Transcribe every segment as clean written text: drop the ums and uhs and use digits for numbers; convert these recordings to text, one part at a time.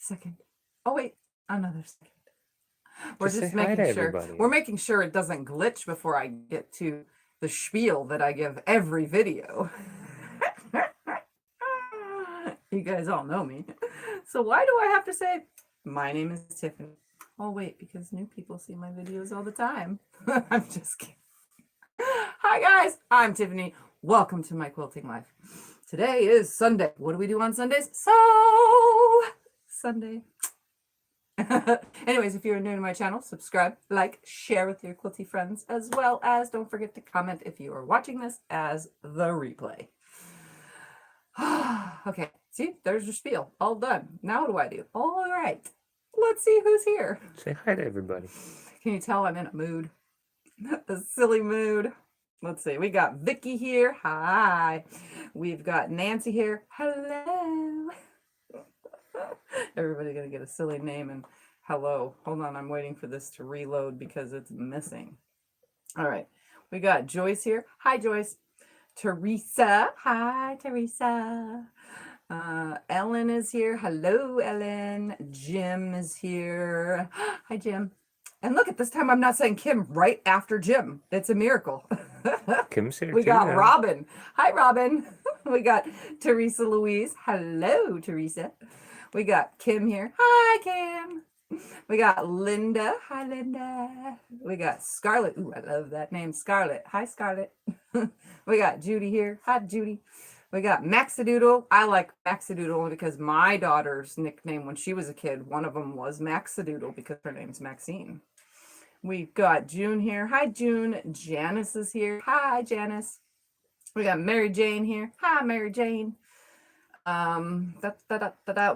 second. Oh, wait, another second. We're Just just say hi making to sure. everybody. We're making sure it doesn't glitch before I get to the spiel that I give every video. You guys all know me. So why do I have to say, my name is Tiffany? Oh, wait, because new people see my videos all the time. I'm just kidding. Hi, guys. I'm Tiffany. Welcome to my quilting life. Today is Sunday. What do we do on Sundays? So, Sunday. Anyways, if you're new to my channel, subscribe, like, share with your quilty friends, as well as don't forget to comment if you are watching this as the replay. Okay, see, there's your spiel. All done. Now what do? All right, let's see who's here. Say hi to everybody. Can you tell I'm in a mood? A silly mood. Let's see. We got Vicky here. Hi. We've got Nancy here. Hello. Everybody gonna get a silly name and hello. Hold on, I'm waiting for this to reload because it's missing. All right. We got Joyce here. Hi, Joyce. Teresa. Hi, Teresa. Ellen is here. Hello, Ellen. Jim is here. Hi, Jim. And look, at this time I'm not saying Kim right after Jim. It's a miracle. Kim's here We too got now. Robin. Hi, Robin. We got Teresa Louise. Hello, Teresa. We got Kim here. Hi, Kim. We got Linda. Hi, Linda. We got Scarlett. Ooh, I love that name, Scarlett. Hi, Scarlett. We got Judy here. Hi, Judy. We got Maxadoodle. I like Maxadoodle only because my daughter's nickname when she was a kid, one of them was Maxadoodle because her name's Maxine. We've got June here. Hi, June. Janice is here. Hi, Janice. We got Mary Jane here. Hi, Mary Jane. We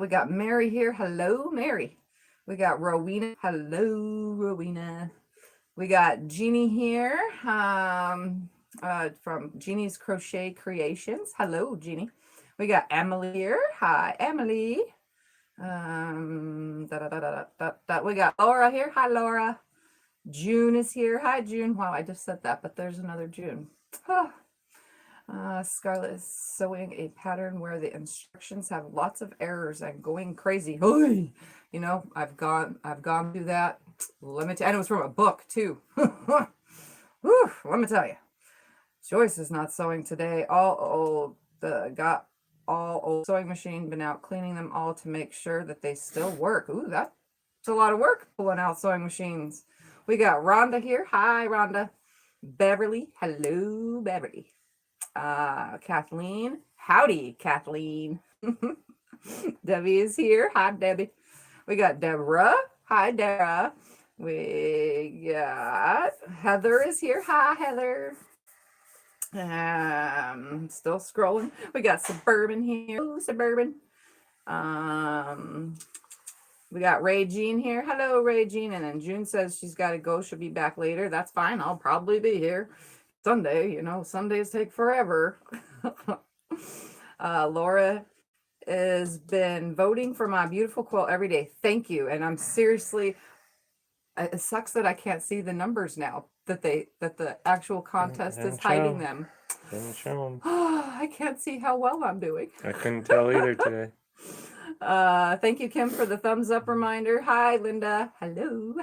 got Mary here. Hello, Mary. We got Rowena. Hello, Rowena. We got Jeannie here from Jeannie's Crochet Creations. Hello, Jeannie. We got Emily here. Hi, Emily. We got Laura here. Hi, Laura. June is here. Hi, June. Wow, I just said that, but there's another June. Scarlett is sewing a pattern where the instructions have lots of errors and going crazy. You know, I've gone through that. Let me tell you, and it was from a book too. Whew, let me tell you, Joyce is not sewing today. All old, got all old sewing machine. Been out cleaning them all to make sure that they still work. Ooh, that's a lot of work pulling out sewing machines. We got Rhonda here. Hi, Rhonda. Beverly. Hello, Beverly. Kathleen. Howdy, Kathleen. Debbie is here. Hi, Debbie. We got Deborah. Hi, Deborah. We got Heather is here. Hi, Heather. Still scrolling. We got Suburban here. Oh, Suburban. We got Ray Jean here. Hello, Ray Jean. And then June says she's got to go. She'll be back later. That's fine. I'll probably be here Sunday. You know, Sundays take forever. Laura has been voting for my beautiful quilt every day. Thank you. And I'm seriously, it sucks that I can't see the numbers now, that the actual contest is hiding them. Didn't show them. I can't see how well I'm doing. I couldn't tell either today. Thank you, Kim, for the thumbs up reminder. Hi, Linda. Hello.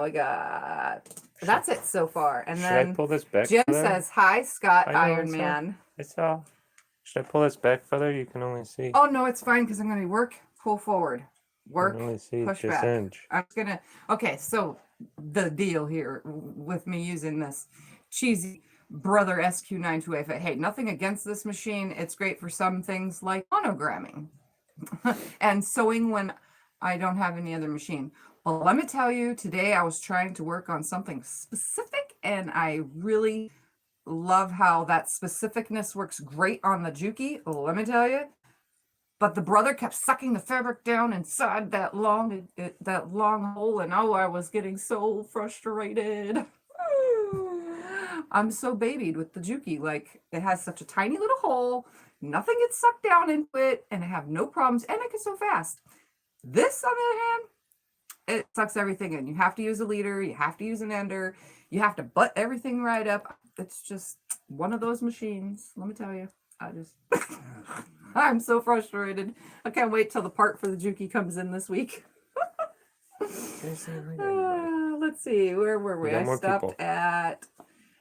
We got, that's it so far. And Should then I pull this back Jim further? says, hi, Scott, I know, Iron Man. It's all. Should I pull this back further? You can only see. Oh, no, it's fine because I'm going to work, pull forward, work, You can only see push this back. inch. I'm going to, okay, so the deal here with me using this cheesy Brother SQ928. Hey, nothing against this machine. It's great for some things like monogramming and sewing when I don't have any other machine. But let me tell you, today I was trying to work on something specific and I really love how that specificness works great on the Juki. Let me tell you. But the Brother kept sucking the fabric down inside that long hole, and oh, I was getting so frustrated. I'm so babied with the Juki. Like, it has such a tiny little hole, nothing gets sucked down into it, and I have no problems, and I can sew fast. This, on the other hand, it sucks everything in. You have to use a leader, you have to use an ender, you have to butt everything right up. It's just one of those machines, let me tell you. I just, I'm so frustrated. I can't wait till the part for the Juki comes in this week. Let's see, where were we? I stopped at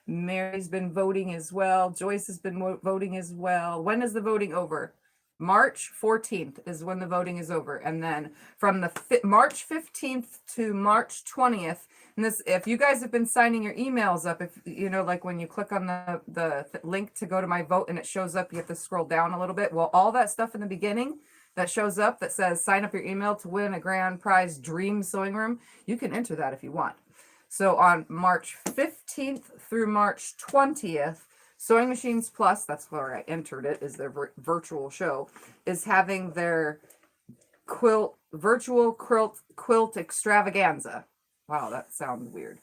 Mary's been voting as well. Joyce has been voting as well. When is the voting over? March 14th is when the voting is over. And then from the March 15th to March 20th, and this, if you guys have been signing your emails up, if you know, like when you click on the link to go to my vote and it shows up, you have to scroll down a little bit. Well, all that stuff in the beginning that shows up that says sign up your email to win a grand prize dream sewing room, you can enter that if you want. So on March 15th through March 20th, SewingMachinesPlus, that's where I entered it, is their virtual show, is having their virtual quilt extravaganza. Wow, that sounds weird.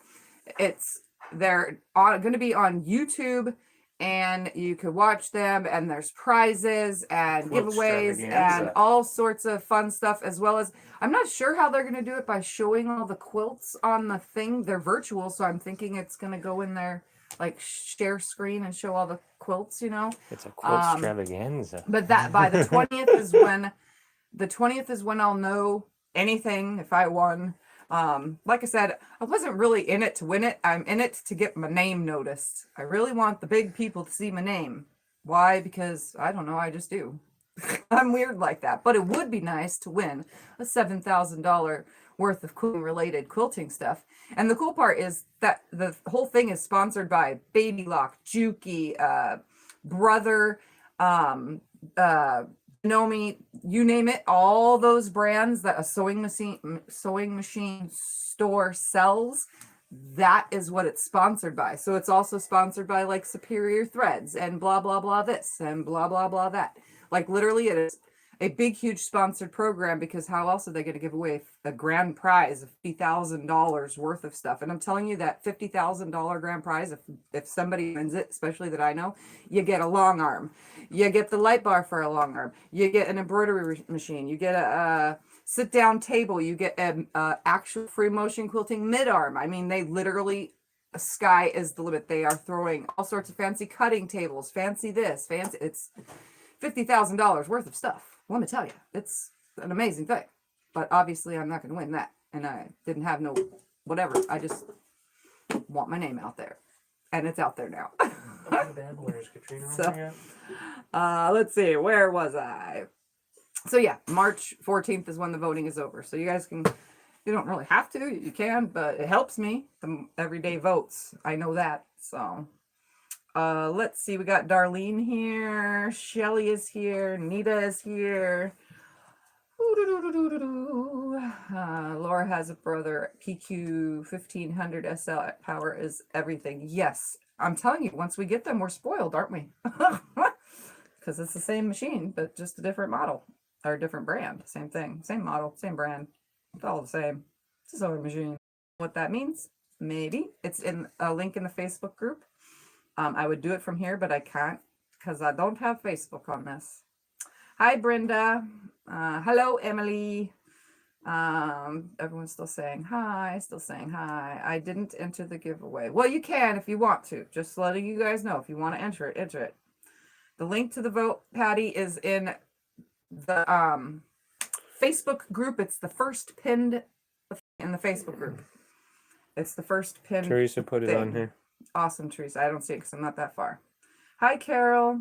They're going to be on YouTube, and you can watch them, and there's prizes and giveaways and all sorts of fun stuff, as well as, I'm not sure how they're going to do it by showing all the quilts on the thing. They're virtual, so I'm thinking it's going to go in there like share screen and show all the quilts, you know. It's a quilt extravaganza. But that by the 20th is when I'll know anything if I won. Like I said, I wasn't really in it to win it. I'm in it to get my name noticed. I really want the big people to see my name. Why? Because I don't know, I just do. I'm weird like that. But it would be nice to win a $7,000 worth of quilting related quilting stuff. And the cool part is that the whole thing is sponsored by Baby Lock, Juki, Brother, Nomi, you name it, all those brands that a sewing machine store sells, that is what it's sponsored by. So it's also sponsored by like Superior Threads and blah blah blah this and blah blah blah that. Like literally it is a big huge sponsored program, because how else are they going to give away a grand prize of $50,000 worth of stuff? And I'm telling you that $50,000 grand prize, if somebody wins it, especially that I know, you get a long arm, you get the light bar for a long arm, you get an embroidery machine, you get a sit down table, you get an actual free motion quilting mid arm. I mean, they literally, sky is the limit. They are throwing all sorts of fancy cutting tables, fancy this, fancy, it's $50,000 worth of stuff. Let me tell you, it's an amazing thing. But obviously I'm not going to win that. And I didn't have no whatever. I just want my name out there. And it's out there now. Where's Katrina? So, let's see. Where was I? So yeah, March 14th is when the voting is over. So you guys can, you don't really have to. You can, but it helps me. The everyday votes. I know that. So let's see. We got Darlene here. Shelly is here. Nita is here. Laura has a brother. PQ 1500 SL power is everything. Yes, I'm telling you, once we get them, we're spoiled, aren't we? Because it's the same machine, but just a different model or a different brand. Same thing, same model, same brand. It's all the same. It's a sewing machine. What that means? Maybe it's in a link in the Facebook group. I would do it from here, but I can't because I don't have Facebook on this. Hi, Brenda. Hello, Emily. Everyone's still saying hi, still saying hi. I didn't enter the giveaway. Well, you can if you want to. Just letting you guys know, if you want to enter it, enter it. The link to the vote, Patty, is in the Facebook group. It's the first pinned in the Facebook group. It's the first pinned Teresa put it thing. on here. Awesome, Teresa. I don't see it because I'm not that far. Hi, Carol.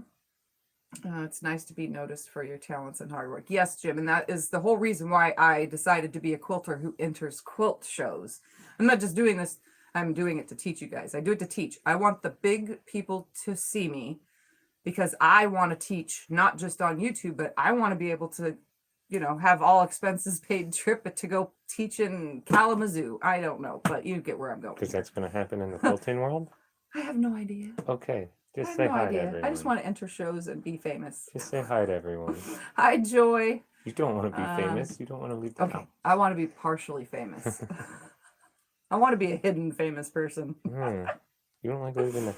It's nice to be noticed for your talents and hard work. Yes, Jim, and that is the whole reason why I decided to be a quilter who enters quilt shows. I'm not just doing this, I'm doing it to teach you guys. I do it to teach. I want the big people to see me because I want to teach, not just on YouTube, but I want to be able to, you know, have all expenses paid trip to go teach in Kalamazoo. I don't know, but you get where I'm going. Because that's going to happen in the quilting world? I have no idea. Okay. I Just have say no hi to idea. everyone. I just want to enter shows and be famous. Just say hi to everyone. Hi, Joy. You don't want to be famous. You don't want to leave the Okay, I want to be partially famous. I want to be a hidden famous person. You don't like leaving the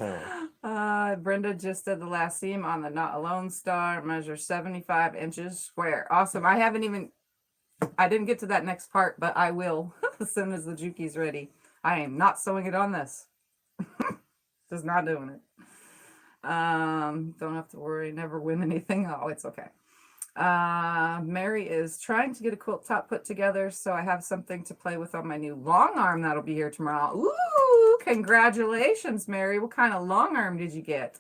house. Brenda just did the last seam on the Not Alone star. Measure 75 inches square. Awesome. I didn't get to that next part, but I will as soon as the Juki's ready. I am not sewing it on this. Just not doing it. Don't have to worry, never win anything. Oh, it's okay. Mary is trying to get a quilt top put together, so I have something to play with on my new long arm that'll be here tomorrow. Ooh, congratulations, Mary. What kind of long arm did you get?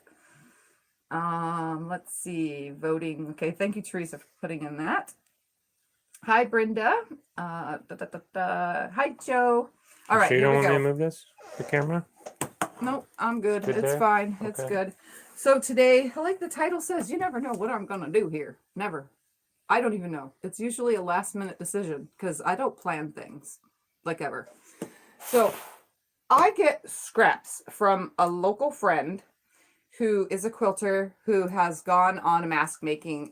Let's see, voting. Okay, thank you, Teresa, for putting in that. Hi, Brenda. Hi, Joe. All right, So you here don't we want me to go. move this, the camera? Nope, I'm good. Good It's there? fine. It's Okay. good. So today, like the title says, you never know what I'm gonna do here. Never. I don't even know. It's usually a last minute decision because I don't plan things like ever. So I get scraps from a local friend who is a quilter who has gone on a mask making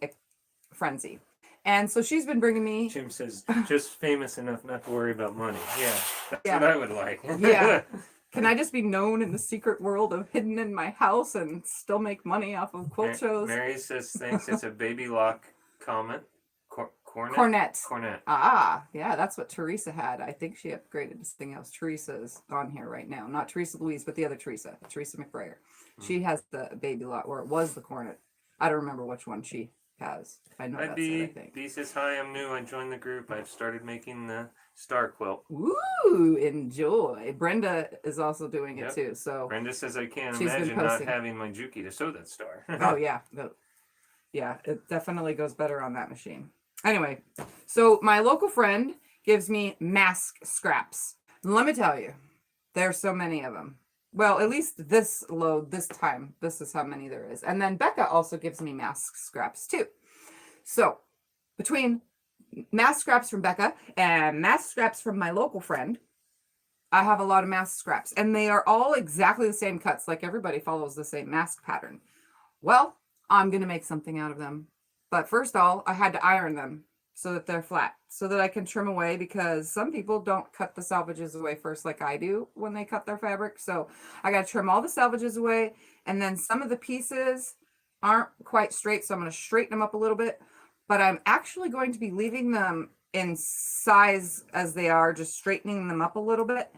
frenzy. And so she's been bringing me. Jim says, just famous enough not to worry about money. Yeah, that's Yeah. what I would like. Yeah. Can I just be known in the secret world of hidden in my house and still make money off of quilt shows? Mary says, thanks. It's a baby lock comment. Cornet. Cornet. Ah, yeah, that's what Teresa had. I think she upgraded to something else. Teresa's on here right now. Not Teresa Louise, but the other Teresa, Teresa McBrayer. She has the baby lot, or it was the cornet. I don't remember which one she has. I know Hi, that's B. it, I think. B says, hi, I'm new. I joined the group. I've started making the star quilt. Ooh, enjoy. Brenda is also doing it too. So Brenda says, I can't she's been imagine not posting. having my Juki to sew that star. Oh yeah. Yeah, it definitely goes better on that machine. Anyway, so my local friend gives me mask scraps. Let me tell you, there's so many of them. Well, at least this load this time, this is how many there is. And then Becca also gives me mask scraps too. So between mask scraps from Becca and mask scraps from my local friend, I have a lot of mask scraps, and they are all exactly the same cuts. Like everybody follows the same mask pattern. Well, I'm going to make something out of them. But first of all, I had to iron them so that they're flat, so that I can trim away, because some people don't cut the salvages away first like I do when they cut their fabric. So I got to trim all the salvages away, and then some of the pieces aren't quite straight, so I'm going to straighten them up a little bit. But I'm actually going to be leaving them in size as they are, just straightening them up a little bit.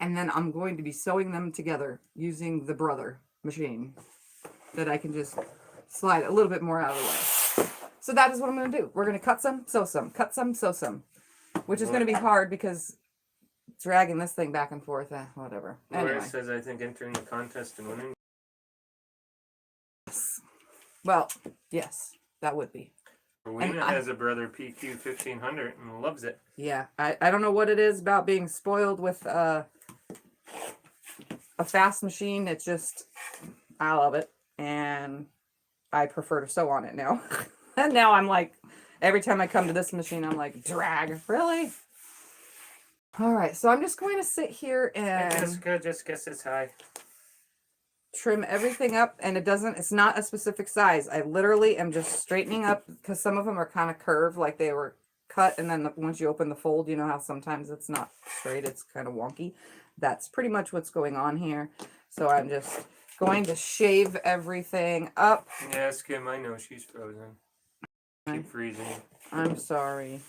And then I'm going to be sewing them together using the Brother machine that I can just slide a little bit more out of the way. So that is what I'm going to do. We're going to cut some, sew some, cut some, sew some, which is going to be hard because dragging this thing back and forth, whatever. Laura Anyway. says, I think entering the contest and winning. Well, yes, that would be. Rowena has a Brother PQ 1500 and loves it. Yeah, I don't know what it is about being spoiled with a fast machine. It's just, I love it. And I prefer to sew on it now. And now I'm like, every time I come to this machine, I'm like, drag, really? All right, so I'm just going to sit here and Jessica says hi. trim everything up, and it's not a specific size. I literally am just straightening up, because some of them are kind of curved, like they were cut, and then once you open the fold, you know how sometimes it's not straight, it's kind of wonky. That's pretty much what's going on here. So I'm just going to shave everything up. Yes, Kim, I know she's frozen. Keep freezing. I'm sorry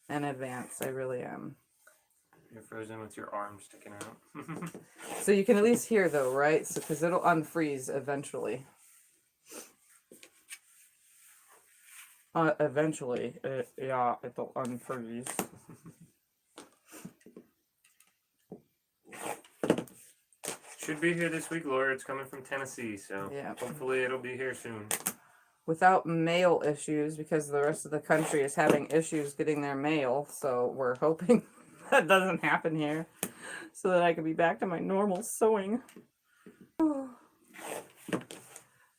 in advance. I really am. You're frozen with your arm sticking out. So you can at least hear though, right? So because it'll unfreeze eventually. Eventually, yeah, it'll unfreeze. Should be here this week, Laura. It's coming from Tennessee, so yeah, hopefully it'll be here soon. Without mail issues, because the rest of the country is having issues getting their mail. So we're hoping that doesn't happen here, so that I can be back to my normal sewing.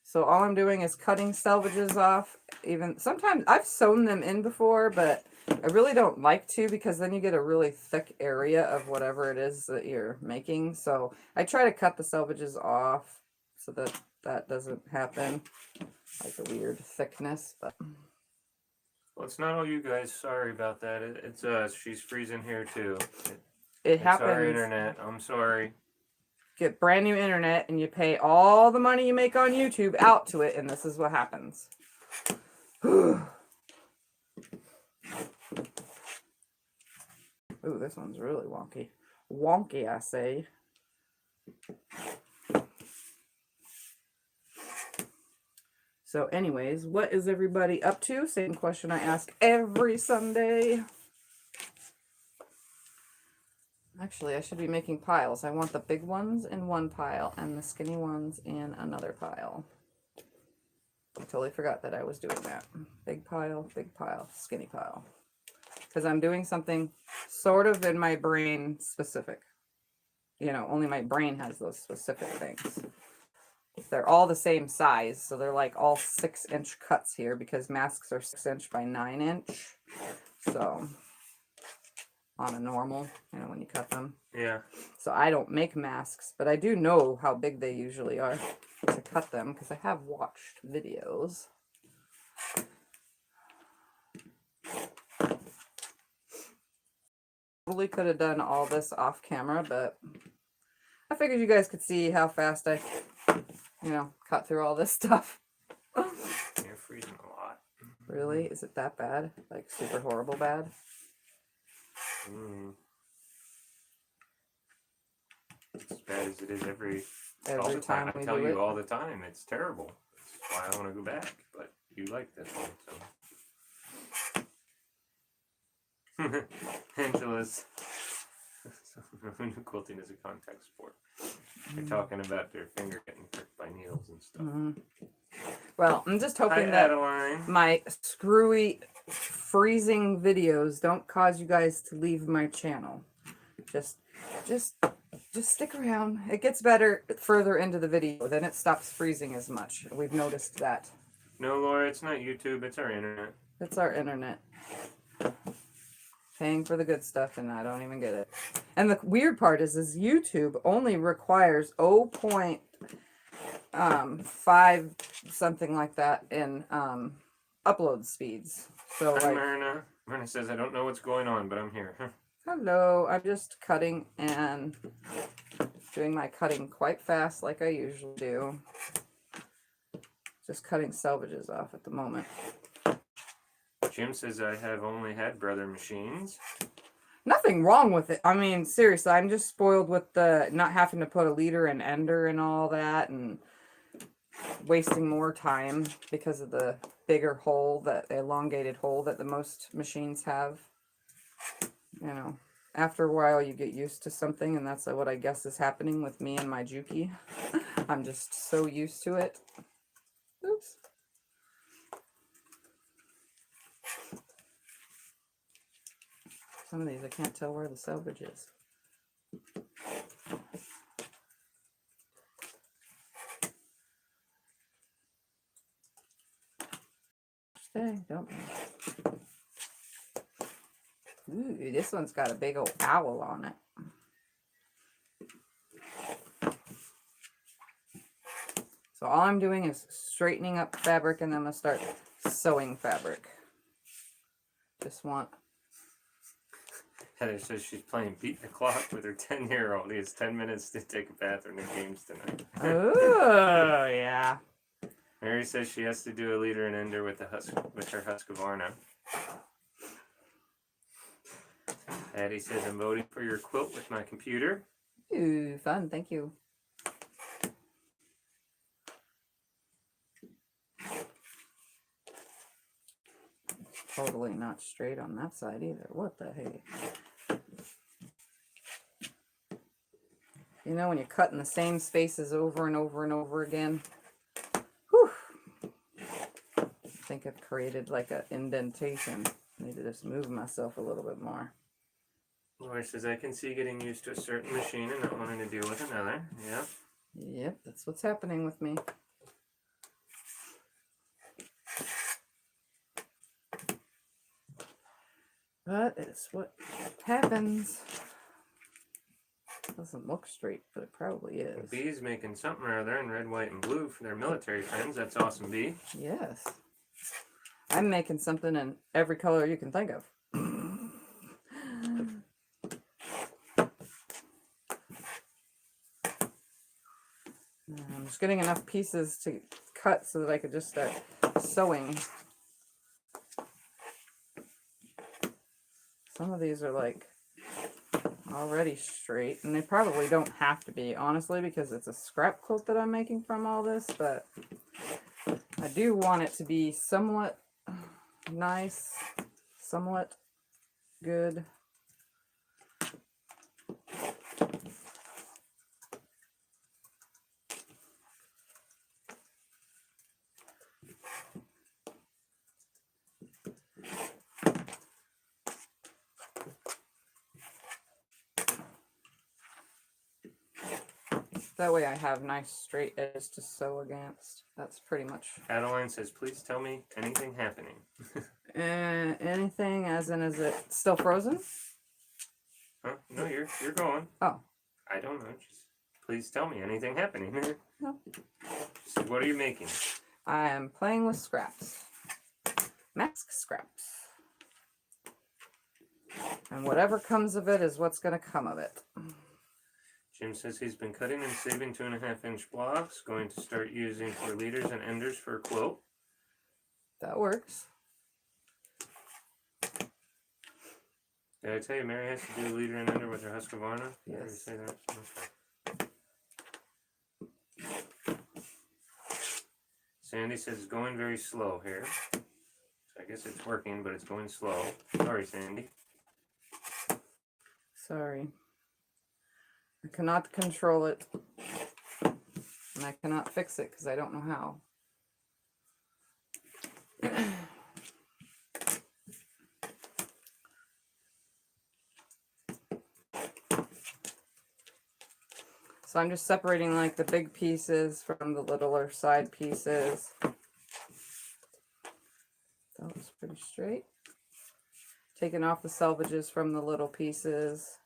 So all I'm doing is cutting salvages off. Even sometimes I've sewn them in before, but I really don't like to, because then you get a really thick area of whatever it is that you're making. So I try to cut the salvages off so that that doesn't happen, like a weird thickness. But well, it's not all you guys. Sorry about that. It's us. She's freezing here too. It happens. It's our internet. I'm sorry. Get brand new internet and you pay all the money you make on YouTube out to it, and this is what happens. Ooh, this one's really wonky. Wonky, I say. So anyways, what is everybody up to? Same question I ask every Sunday. Actually, I should be making piles. I want the big ones in one pile and the skinny ones in another pile. I totally forgot that I was doing that. Big pile, skinny pile. Because I'm doing something sort of in my brain specific. You know, only my brain has those specific things. They're all the same size, so they're like all 6-inch cuts here because masks are 6-inch by 9-inch. So on a normal, you know, when you cut them. Yeah. So I don't make masks, but I do know how big they usually are to cut them because I have watched videos. Probably could have done all this off camera, but I figured you guys could see how fast I, you know, cut through all this stuff. You're freezing a lot. Really? Is it that bad? Like super horrible bad? It's as bad as it is every Every time I we tell do you it? all the time. It's terrible. That's why I want to go back. But you like this one, so. Angela's quilting is a contact sport. They're talking about their finger getting pricked by needles and stuff. Well, I'm just hoping Hi, that Adeline. my screwy freezing videos don't cause you guys to leave my channel. Just stick around. It gets better further into the video, then it stops freezing as much. We've noticed that. No, Laura, it's not YouTube, it's our internet. It's our internet. Paying for the good stuff and I don't even get it. And the weird part is YouTube only requires 0.5 something like that in upload speeds. So Hi, like, Myrna. Myrna says, I don't know what's going on, but I'm here. hello, I'm just cutting and doing my cutting quite fast like I usually do. Just cutting selvages off at the moment. Jim says I have only had brother machines. Nothing wrong with it. I mean, seriously, I'm just spoiled with the not having to put a leader and ender and all that and wasting more time because of the bigger hole, the elongated hole that the most machines have. You know, after a while you get used to something, and that's what I guess is happening with me and my Juki. I'm just so used to it. Oops. Some of these I can't tell where the selvage is. Stay, don't move. Ooh, this one's got a big old owl on it. So all I'm doing is straightening up fabric and then I'm going to start sewing fabric. Just want... Heather says she's playing beat the clock with her 10-year-old. He has 10 minutes to take a bath or no games tonight. Oh, yeah. Mary says she has to do a leader and ender with her Husqvarna. Addie says I'm voting for your quilt with my computer. Ooh, fun. Thank you. Totally not straight on that side either. What the heck? You know when you're cutting the same spaces over and over and over again? Whew. I think I've created like an indentation. I need to just move myself a little bit more. Laura says I can see getting used to a certain machine and not wanting to deal with another. Yeah. Yep, that's what's happening with me. But it's what happens. Doesn't look straight, but it probably is. Bee's making something or other in red, white, and blue for their military friends. That's awesome, Bee. Yes. I'm making something in every color you can think of. I'm just getting enough pieces to cut so that I could just start sewing. Some of these are like already straight, and they probably don't have to be, honestly, because it's a scrap quilt that I'm making from all this, but I do want it to be somewhat nice, somewhat good. That way I have nice straight edges to sew against. That's pretty much. Adeline says, please tell me anything happening. Anything as in, is it still frozen? Huh? No, you're going. Oh. I don't know. Just please tell me anything happening. No. Just, what are you making? I am playing with scraps. Mask scraps. And whatever comes of it is what's going to come of it. Jim says he's been cutting and saving 2.5-inch blocks. Going to start using for leaders and enders for a quilt. That works. Did I tell you Mary has to do a leader and ender with her Husqvarna? Did I ever Yes. say that? Okay. Sandy says it's going very slow here. So I guess it's working, but it's going slow. Sorry, Sandy. Sorry. I cannot control it. And I cannot fix it because I don't know how. So I'm just separating like the big pieces from the littler side pieces. That was pretty straight. Taking off the selvages from the little pieces.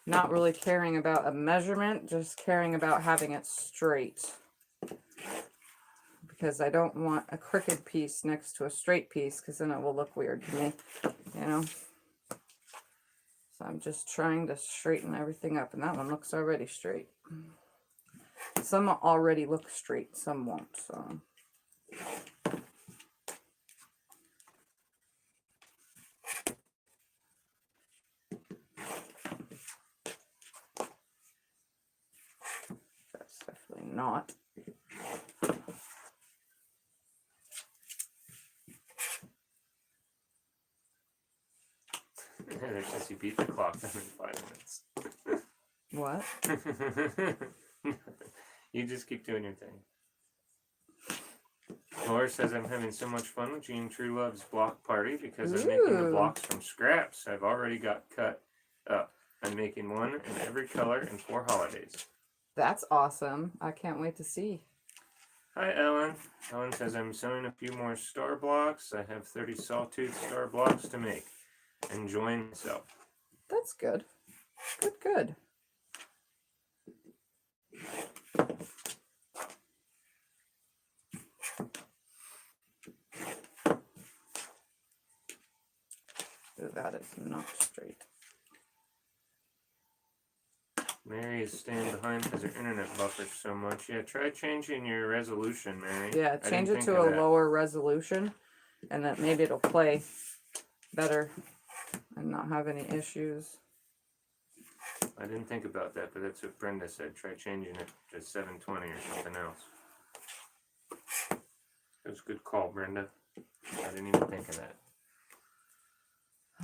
Not really caring about a measurement, just caring about having it straight. Because I don't want a crooked piece next to a straight piece, because then it will look weird to me, you know. So I'm just trying to straighten everything up, and that one looks already straight. Some already look straight, some won't, so. That's definitely not. Heather says you beat the clock down in 5 minutes. What? You just keep doing your thing. Laura says I'm having so much fun with Jean True Love's block party because I'm making the Ooh. blocks from scraps I've already got cut up. I'm making one in every color and 4 holidays. That's awesome. I can't wait to see. Hi, Ellen. Ellen says I'm sewing a few more star blocks. I have 30 sawtooth star blocks to make. Enjoying myself. That's good. Good, good. Ooh, that is not straight. Mary is staying behind because her internet buffers so much. Yeah, try changing your resolution, Mary. Yeah, I change didn't it think to of a that. lower resolution, and then maybe it'll play better and not have any issues. I didn't think about that, but that's what Brenda said. Try changing it to 720 or something else. That was a good call, Brenda. I didn't even think of that.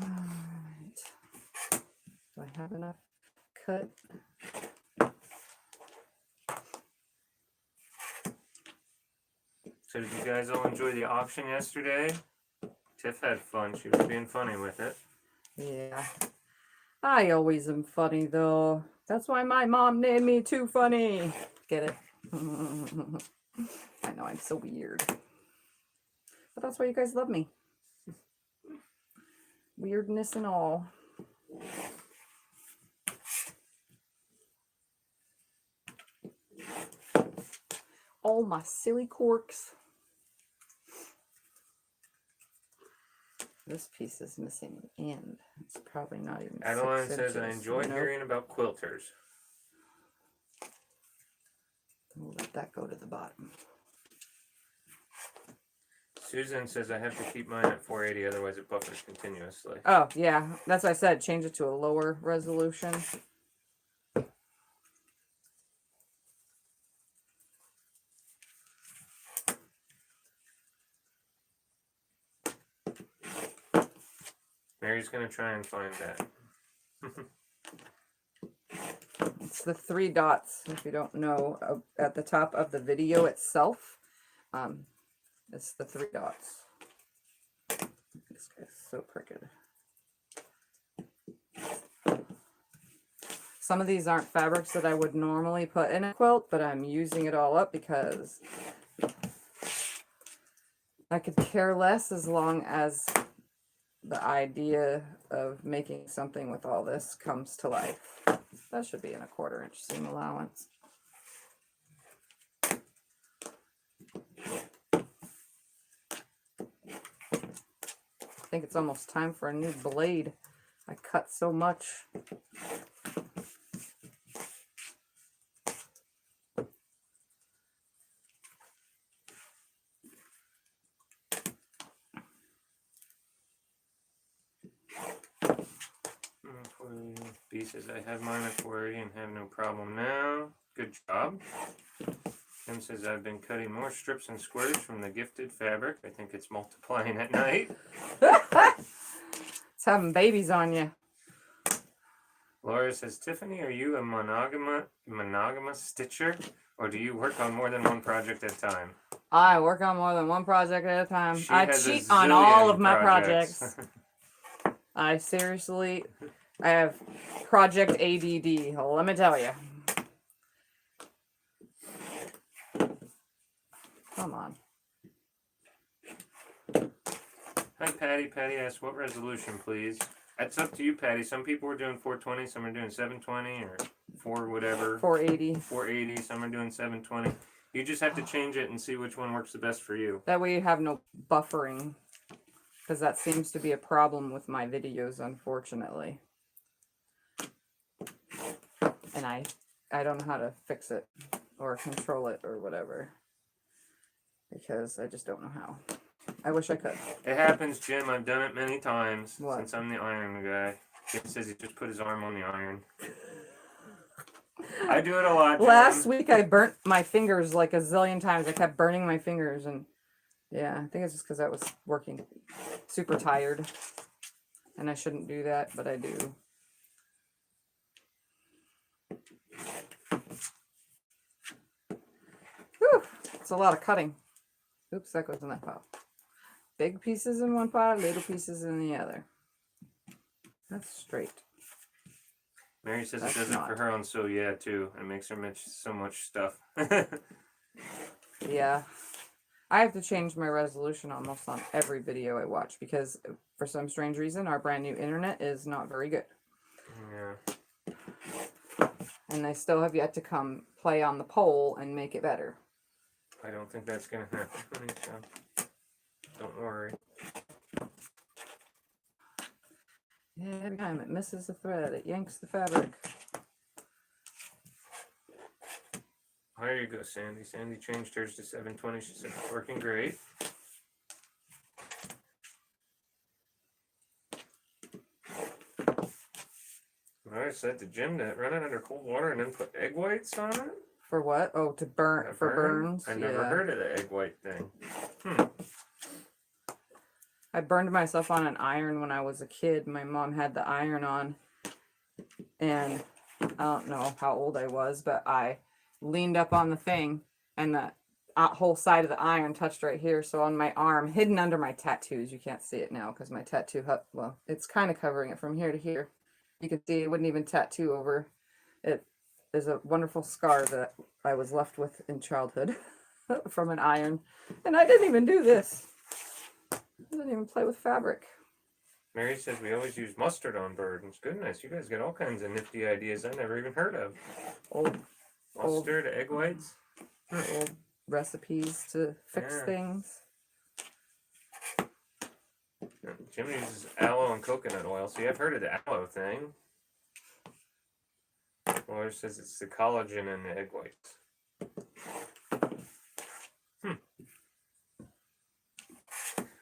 Alright. Do I have enough cut? So did you guys all enjoy the auction yesterday? Tiff had fun. She was being funny with it. Yeah. I always am funny, though. That's why my mom named me Too Funny. Get it? I know, I'm so weird. But that's why you guys love me. Weirdness and all. All my silly quirks. This piece is missing an end. It's probably not even Adeline 6 says, I inches. enjoy Nope. hearing about quilters. We'll let that go to the bottom. Susan says I have to keep mine at 480, otherwise it buffers continuously. Oh, yeah. That's what I said. Change it to a lower resolution. Mary's gonna try and find that. It's the 3 dots, if you don't know, at the top of the video itself. It's the 3 dots. This guy's so crooked. Some of these aren't fabrics that I would normally put in a quilt, but I'm using it all up because I could care less as long as the idea of making something with all this comes to life. That should be in a 1/4 inch seam allowance. I think it's almost time for a new blade. I cut so much. B says, I have mine at 480 and have no problem now. Good job. Tim says, I've been cutting more strips and squares from the gifted fabric. I think it's multiplying at night. It's having babies on you. Laura says, Tiffany, are you a monogamous stitcher, or do you work on more than one project at a time? I work on more than one project at a time. She I has a cheat on all zillion of my projects. projects. I seriously, I have project ADD, let me tell you. Come on. Hi, Patty. Patty asks, what resolution, please? That's up to you, Patty. Some people are doing 420, some are doing 720, or 4 whatever. 480. 480, some are doing 720. You just have to change it and see which one works the best for you. That way you have no buffering. Because that seems to be a problem with my videos, unfortunately. And I don't know how to fix it or control it or whatever. Because I just don't know how. I wish I could. It happens, Jim. I've done it many times What? since I'm the iron guy. Jim says he just put his arm on the iron. I do it a lot, Jim. Last week I burnt my fingers like a zillion times. I kept burning my fingers, and yeah, I think it's just because I was working super tired. And I shouldn't do that, but I do. Whew, it's a lot of cutting. Oops, that goes in that pile. Big pieces in one pile, little pieces in the other. That's straight. Mary says That's it does not. it for her on So Yeah, too. It makes her miss so much stuff. Yeah. I have to change my resolution almost on every video I watch because for some strange reason, our brand new internet is not very good. Yeah. And they still have yet to come play on the poll and make it better. I don't think that's going to happen, honey, so don't worry. Yeah, every time it misses a thread, it yanks the fabric. There you go, Sandy. Sandy changed hers to 720. She said it's working great. I said to Jim to run it under cold water and then put egg whites on it. For what? Oh, to burn, for burns? I never Yeah. heard of the egg white thing. I burned myself on an iron when I was a kid. My mom had the iron on. And I don't know how old I was, but I leaned up on the thing and the whole side of the iron touched right here. So on my arm, hidden under my tattoos, you can't see it now because my tattoo, well, it's kind of covering it from here to here. You can see it wouldn't even tattoo over. It is a wonderful scar that I was left with in childhood from an iron. And I didn't even do this. I didn't even play with fabric. Mary says we always use mustard on burdens. Goodness, you guys get all kinds of nifty ideas I never even heard of. Old Mustard, egg whites. old recipes to fix Yeah. things. Jimmy uses aloe and coconut oil. See, I've heard of the aloe thing. Laura says it's the collagen in the egg whites.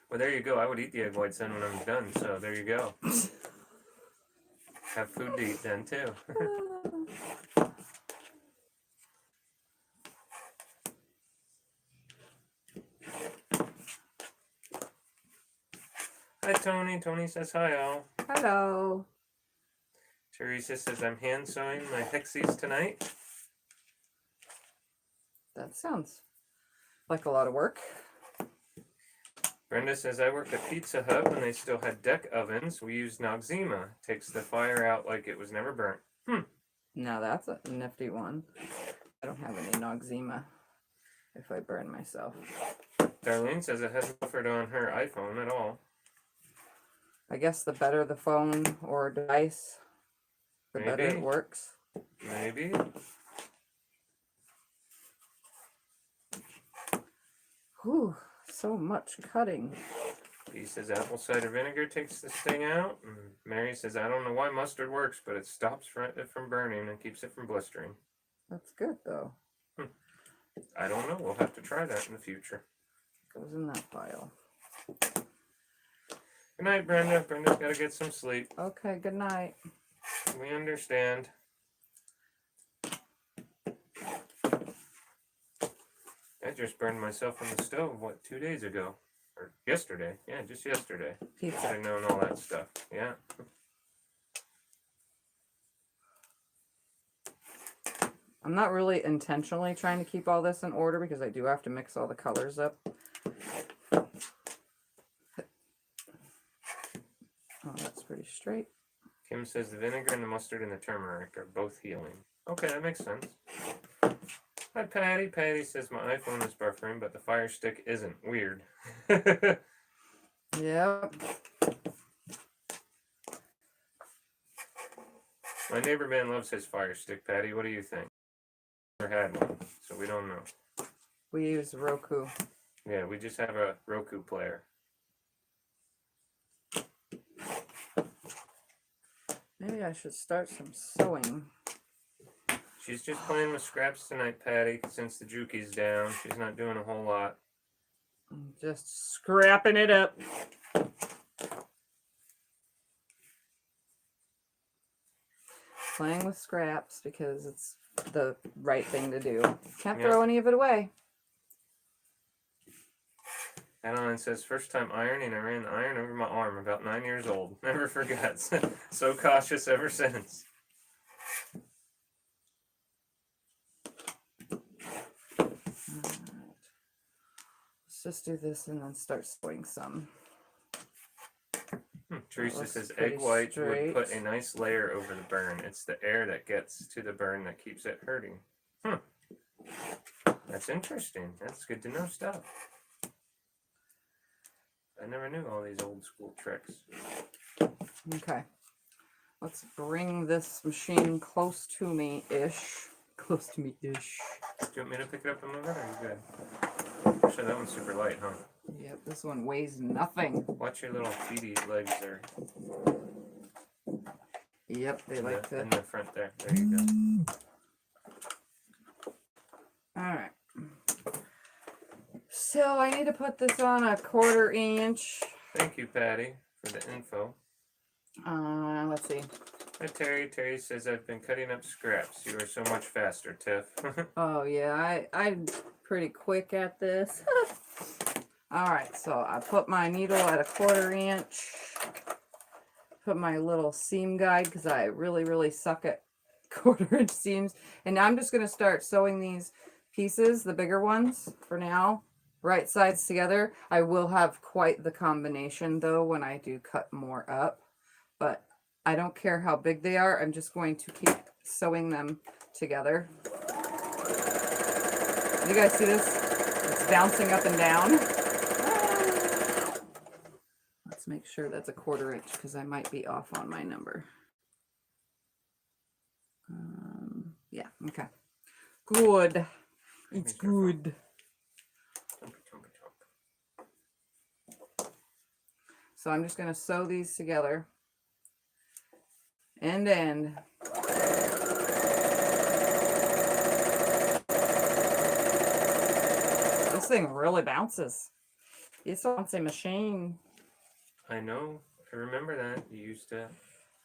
Well, there you go. I would eat the egg whites then when I'm done. So there you go. Have food to eat then too. Hi, Tony. Tony says hi, all. Hello. Teresa says I'm hand sewing my Hexies tonight. That sounds like a lot of work. Brenda says I worked at Pizza Hut when they still had deck ovens. We used Noxzema. Takes the fire out like it was never burnt. Now that's a nifty one. I don't have any Noxzema if I burn myself. Darlene says it hasn't offered on her iPhone at all. I guess the better the phone or device, the better Maybe. it works. Maybe. Whew, so much cutting. He says apple cider vinegar takes the sting out. And Mary says I don't know why mustard works, but it stops it from burning and keeps it from blistering. That's good though. I don't know. We'll have to try that in the future. Goes in that pile. Good night, Brenda. Brenda's got to get some sleep. Okay, good night. We understand. I just burned myself on the stove, 2 days ago? Or yesterday. Yeah, just yesterday. Should Pizza. have known all that stuff. Yeah. I'm not really intentionally trying to keep all this in order because I do have to mix all the colors up. Oh, that's pretty straight. Kim says the vinegar and the mustard and the turmeric are both healing. Okay, that makes sense. Hi, Patty. Patty says my iPhone is buffering, but the Fire Stick isn't. Weird. Yep. My neighbor man loves his Fire Stick, Patty. What do you think? Never had one, so we don't know. We use Roku. Yeah, we just have a Roku player. Maybe I should start some sewing. She's just playing with scraps tonight, Patty, since the Juki's down. She's not doing a whole lot. I'm just scrapping it up. Playing with scraps because it's the right thing to do. Can't throw any of it away. Adeline says, first time ironing, I ran the iron over my arm, about 9 years old. Never forgot. So cautious ever since. Let's just do this and then start sewing some. Teresa looks says pretty egg white straight. would put a nice layer over the burn. It's the air that gets to the burn that keeps it hurting. That's interesting. That's good to know stuff. I never knew all these old school tricks. Okay. Let's bring this machine close to me-ish. Close to me-ish. Do you want me to pick it up and move it, or are you good? Actually, that one's super light, huh? Yep, this one weighs nothing. Watch your little feety legs there. Yep, they like to. In the front there. There you go. Alright. So I need to put this on a 1/4 inch. Thank you, Patty, for the info. Let's see. Hi, Terry. Terry says, I've been cutting up scraps. You are so much faster, Tiff. Oh yeah, I'm pretty quick at this. Alright, so I put my needle at a 1/4 inch. Put my little seam guide because I really suck at 1/4 inch seams. And I'm just going to start sewing these pieces, the bigger ones for now. Right sides together. I will have quite the combination though when I do cut more up. But I don't care how big they are. I'm just going to keep sewing them together. You guys see this? It's bouncing up and down. Let's make sure that's a 1/4 inch because I might be off on my number. Yeah, okay. Good. It's good. So I'm just going to sew these together. End to end. This thing really bounces. It's a bouncy machine. I know. I remember that. You used to.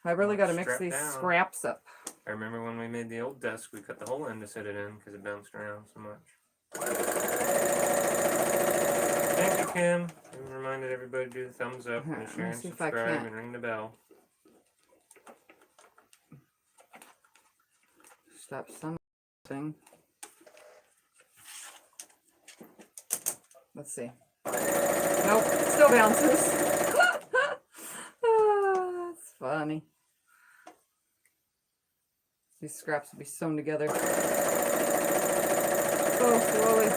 I really got to mix strap these down. scraps up. I remember when we made the old desk, we cut the whole end to set it in because it bounced around so much. Thank you, Kim. We reminded everybody to do the thumbs up Here, and let share me and see if I subscribe can't. and ring the bell. Stop something. Let's see. Nope, still bounces. That's funny. These scraps will be sewn together so slowly.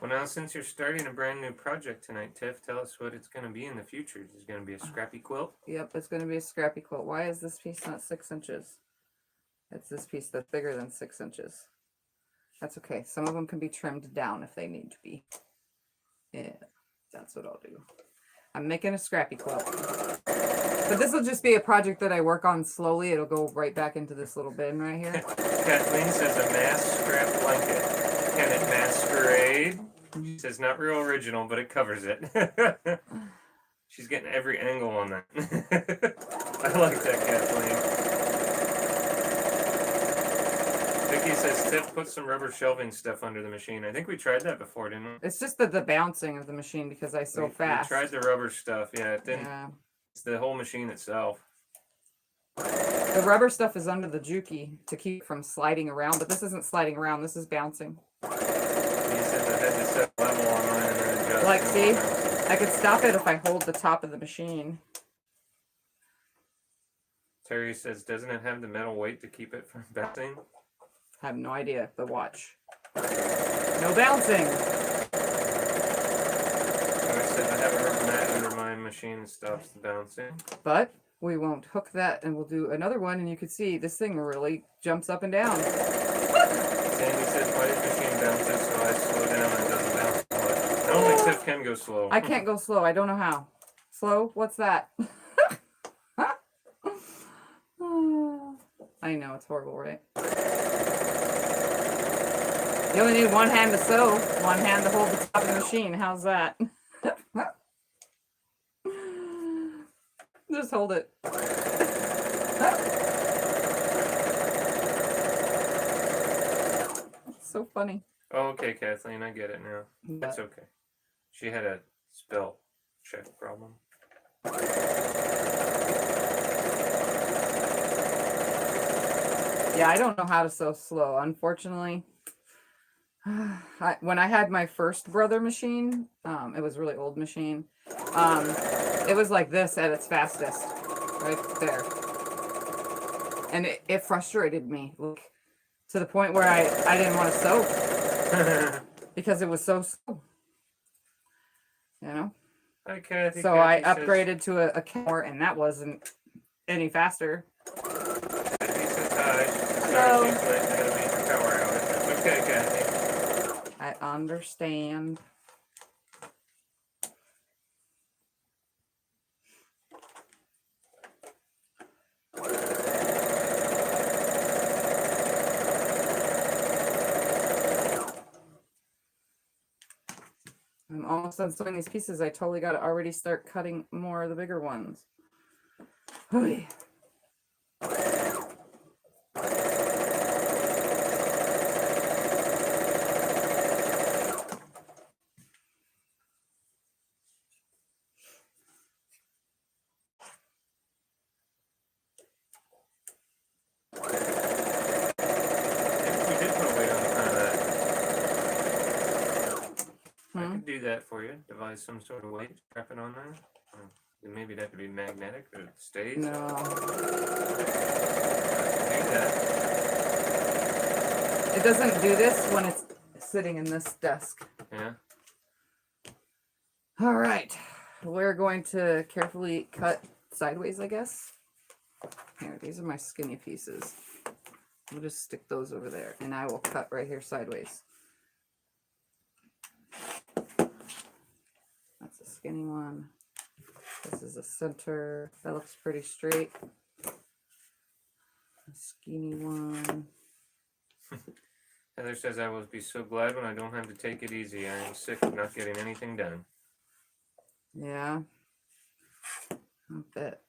Well, now since you're starting a brand new project tonight, Tiff, tell us what it's going to be in the future. Is it going to be a scrappy quilt? Yep, it's going to be a scrappy quilt. Why is this piece not 6 inches? It's this piece that's bigger than 6 inches. That's okay. Some of them can be trimmed down if they need to be. Yeah, that's what I'll do. I'm making a scrappy quilt. But this will just be a project that I work on slowly. It'll go right back into this little bin right here. Kathleen says a mass scrap blanket. Can it masquerade? She says not real original, but it covers it. She's getting every angle on that. I like that, Kathleen. Vicky says, Tiff, put some rubber shelving stuff under the machine. I think we tried that before, didn't we? It's just the bouncing of the machine because I sew fast. We tried the rubber stuff. Yeah, it didn't. Yeah. It's the whole machine itself. The rubber stuff is under the juki to keep it from sliding around, but this isn't sliding around. This is bouncing. He says I had to set level on mine and then adjust. Like, see? I could stop it if I hold the top of the machine. Terry says, doesn't it have the metal weight to keep it from bouncing? I have no idea, but watch. No bouncing. I said I have a rubber mat under my machine that stops the bouncing. But we won't hook that, and we'll do another one, and you can see this thing really jumps up and down. Sandy says, my machine bounces, so I slow down and it doesn't bounce. But I don't think Tiff can go slow. I can't go slow. I don't know how. Slow? What's that? I know, it's horrible, right? You only need one hand to sew, one hand to hold the top of the machine. How's that? Just hold it. It's so funny. Oh, okay, Kathleen, I get it now. That's okay. She had a spell check problem. Yeah, I don't know how to sew slow, unfortunately. When I had my first brother machine, it was a really old machine. It was like this at its fastest, right there. And it frustrated me, like, to the point where I didn't want to sew because it was so slow, you know? Hi, Kathy. So Kathy I upgraded to a camera, and that wasn't any faster. Kathy says hi. Hello. She's late to a major power outage. It's okay, Kathy. I understand. I'm almost done sewing these pieces. I totally got to already start cutting more of the bigger ones. Oy. I could do that for you. Devise some sort of weight, strap it on there. Maybe it'd have to be magnetic, but it stays. No. Do that. It doesn't do this when it's sitting in this desk. Yeah. All right. We're going to carefully cut sideways, I guess. Here, these are my skinny pieces. We'll just stick those over there, and I will cut right here sideways. That's a skinny one. This is a center. That looks pretty straight. A skinny one. Heather says, I will be so glad when I don't have to take it easy. I am sick of not getting anything done. Yeah. I bet.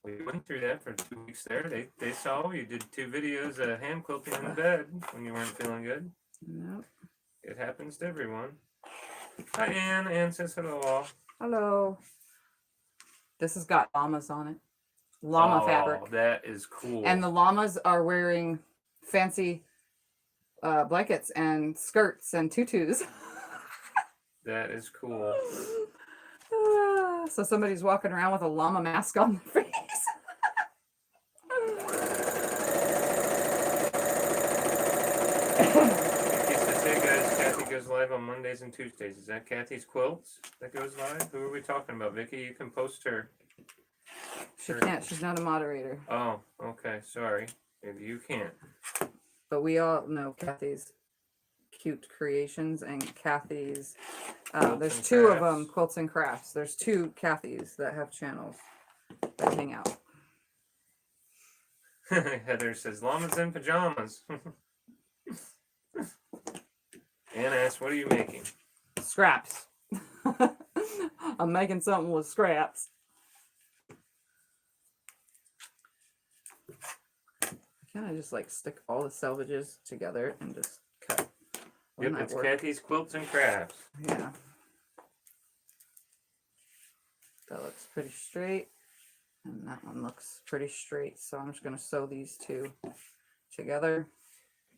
We went through that for 2 weeks there. They saw you did 2 videos of hand quilting in the bed when you weren't feeling good. Nope. It happens to everyone. Hi, Anne. Anne says hello. Hello. This has got llamas on it. Llama fabric. That is cool. And the llamas are wearing fancy blankets and skirts and tutus. That is cool. So somebody's walking around with a llama mask on their face. He says, hey guys, Kathy goes live on Mondays and Tuesdays. Is that Kathy's Quilts that goes live? Who are we talking about? Vicky, you can post her. She can't. She's not a moderator. Oh, okay. Sorry. Maybe you can't. But we all know Kathy's cute creations and Kathy's. There's and two of Crafts. them, Quilts and Crafts. There's two Kathys that have channels that hang out. Heather says, llamas in pajamas. Anna asks, what are you making? Scraps. I'm making something with scraps. Kind of just like stick all the selvages together and just cut. Yep, it's Kathy's Quilts and Crafts. Yeah. That looks pretty straight. And that one looks pretty straight. So I'm just going to sew these two together.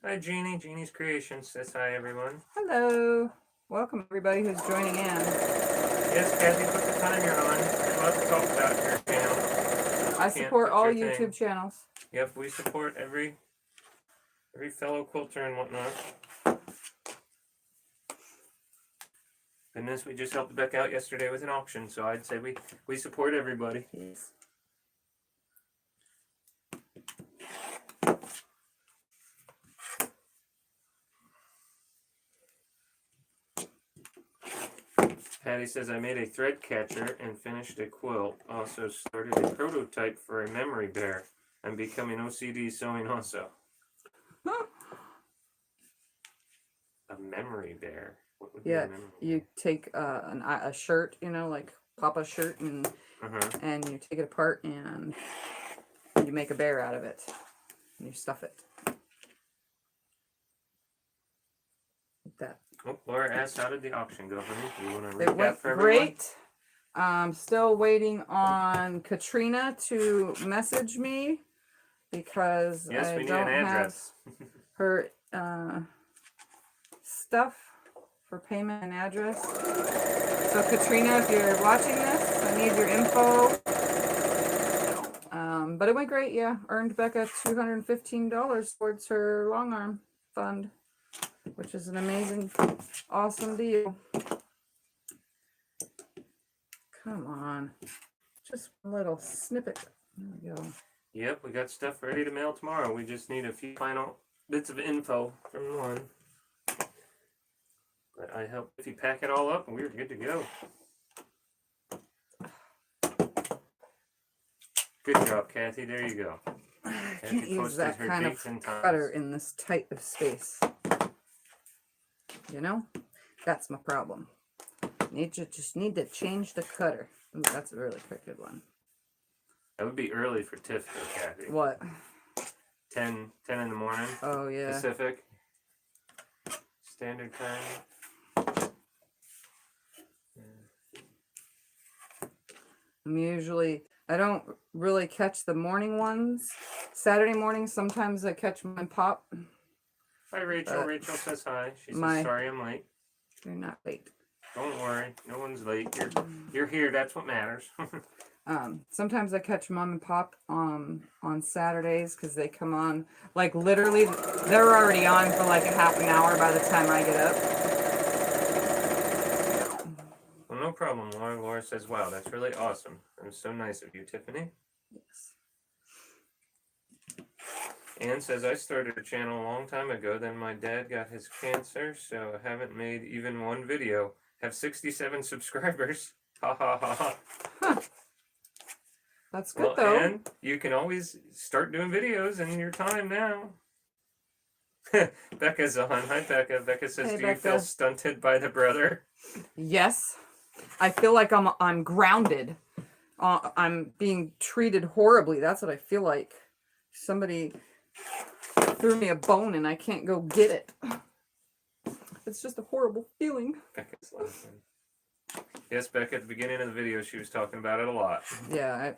Hi, Jeannie. Jeannie's Creations says hi, everyone. Hello. Welcome, everybody who's joining in. Yes, Kathy, put the timer on. I'd love to talk about your channel. I support all YouTube channels. Yep, we support every fellow quilter and whatnot. Goodness, we just helped Beck out yesterday with an auction, so I'd say we support everybody. Yes. Patty says, I made a thread catcher and finished a quilt. Also started a prototype for a memory bear. I'm becoming OCD sewing also. A memory bear? What would be a memory you bear? take a shirt, you know, like Papa's shirt, and you take it apart and you make a bear out of it. And you stuff it. Like that. Oh, Laura asked, how did the auction go, honey? Do you want to It recap went for everyone? great. Still waiting on Katrina to message me because Yes, I we need don't an have address. her stuff for payment and address. So Katrina, if you're watching this, I need your info. But it went great, yeah. Earned Becca $215 towards her long arm fund, which is an amazing, awesome deal. Come on. Just a little snippet. There we go. Yep, we got stuff ready to mail tomorrow. We just need a few final bits of info from one. But I hope if you pack it all up, we're good to go. Good job, Kathy. There you go. I Kathy can't use posted that her kind of dates and times. cutter in this tight of space. You know? That's my problem. Just need to change the cutter. Ooh, that's a really crooked one. That would be early for Tiff, though, Kathy. What? 10 in the morning. Oh, yeah. Pacific. Standard time. I don't really catch the morning ones. Saturday morning, sometimes I catch mom and pop. Hi, Rachel. Rachel says hi. She says, my- sorry I'm late. You're not late. Don't worry. No one's late. You're here. That's what matters. Sometimes I catch mom and pop on Saturdays because they come on, like literally, they're already on for like a half an hour by the time I get up. Well, no problem, Laura. Laura says, wow, that's really awesome. That was so nice of you, Tiffany. Yes. Ann says, I started a channel a long time ago. Then my dad got his cancer, so I haven't made even one video. Have 67 subscribers. Ha ha ha ha. Huh. That's good though. And you can always start doing videos in your time now. Becca's on. Hi, Becca. Becca says, Hey, do you feel stunted by the brother? Yes, I feel like I'm grounded. I'm being treated horribly. That's what I feel like. Somebody threw me a bone and I can't go get it. It's just a horrible feeling. Becca's laughing. Yes, Becca, at the beginning of the video, she was talking about it a lot. Yeah,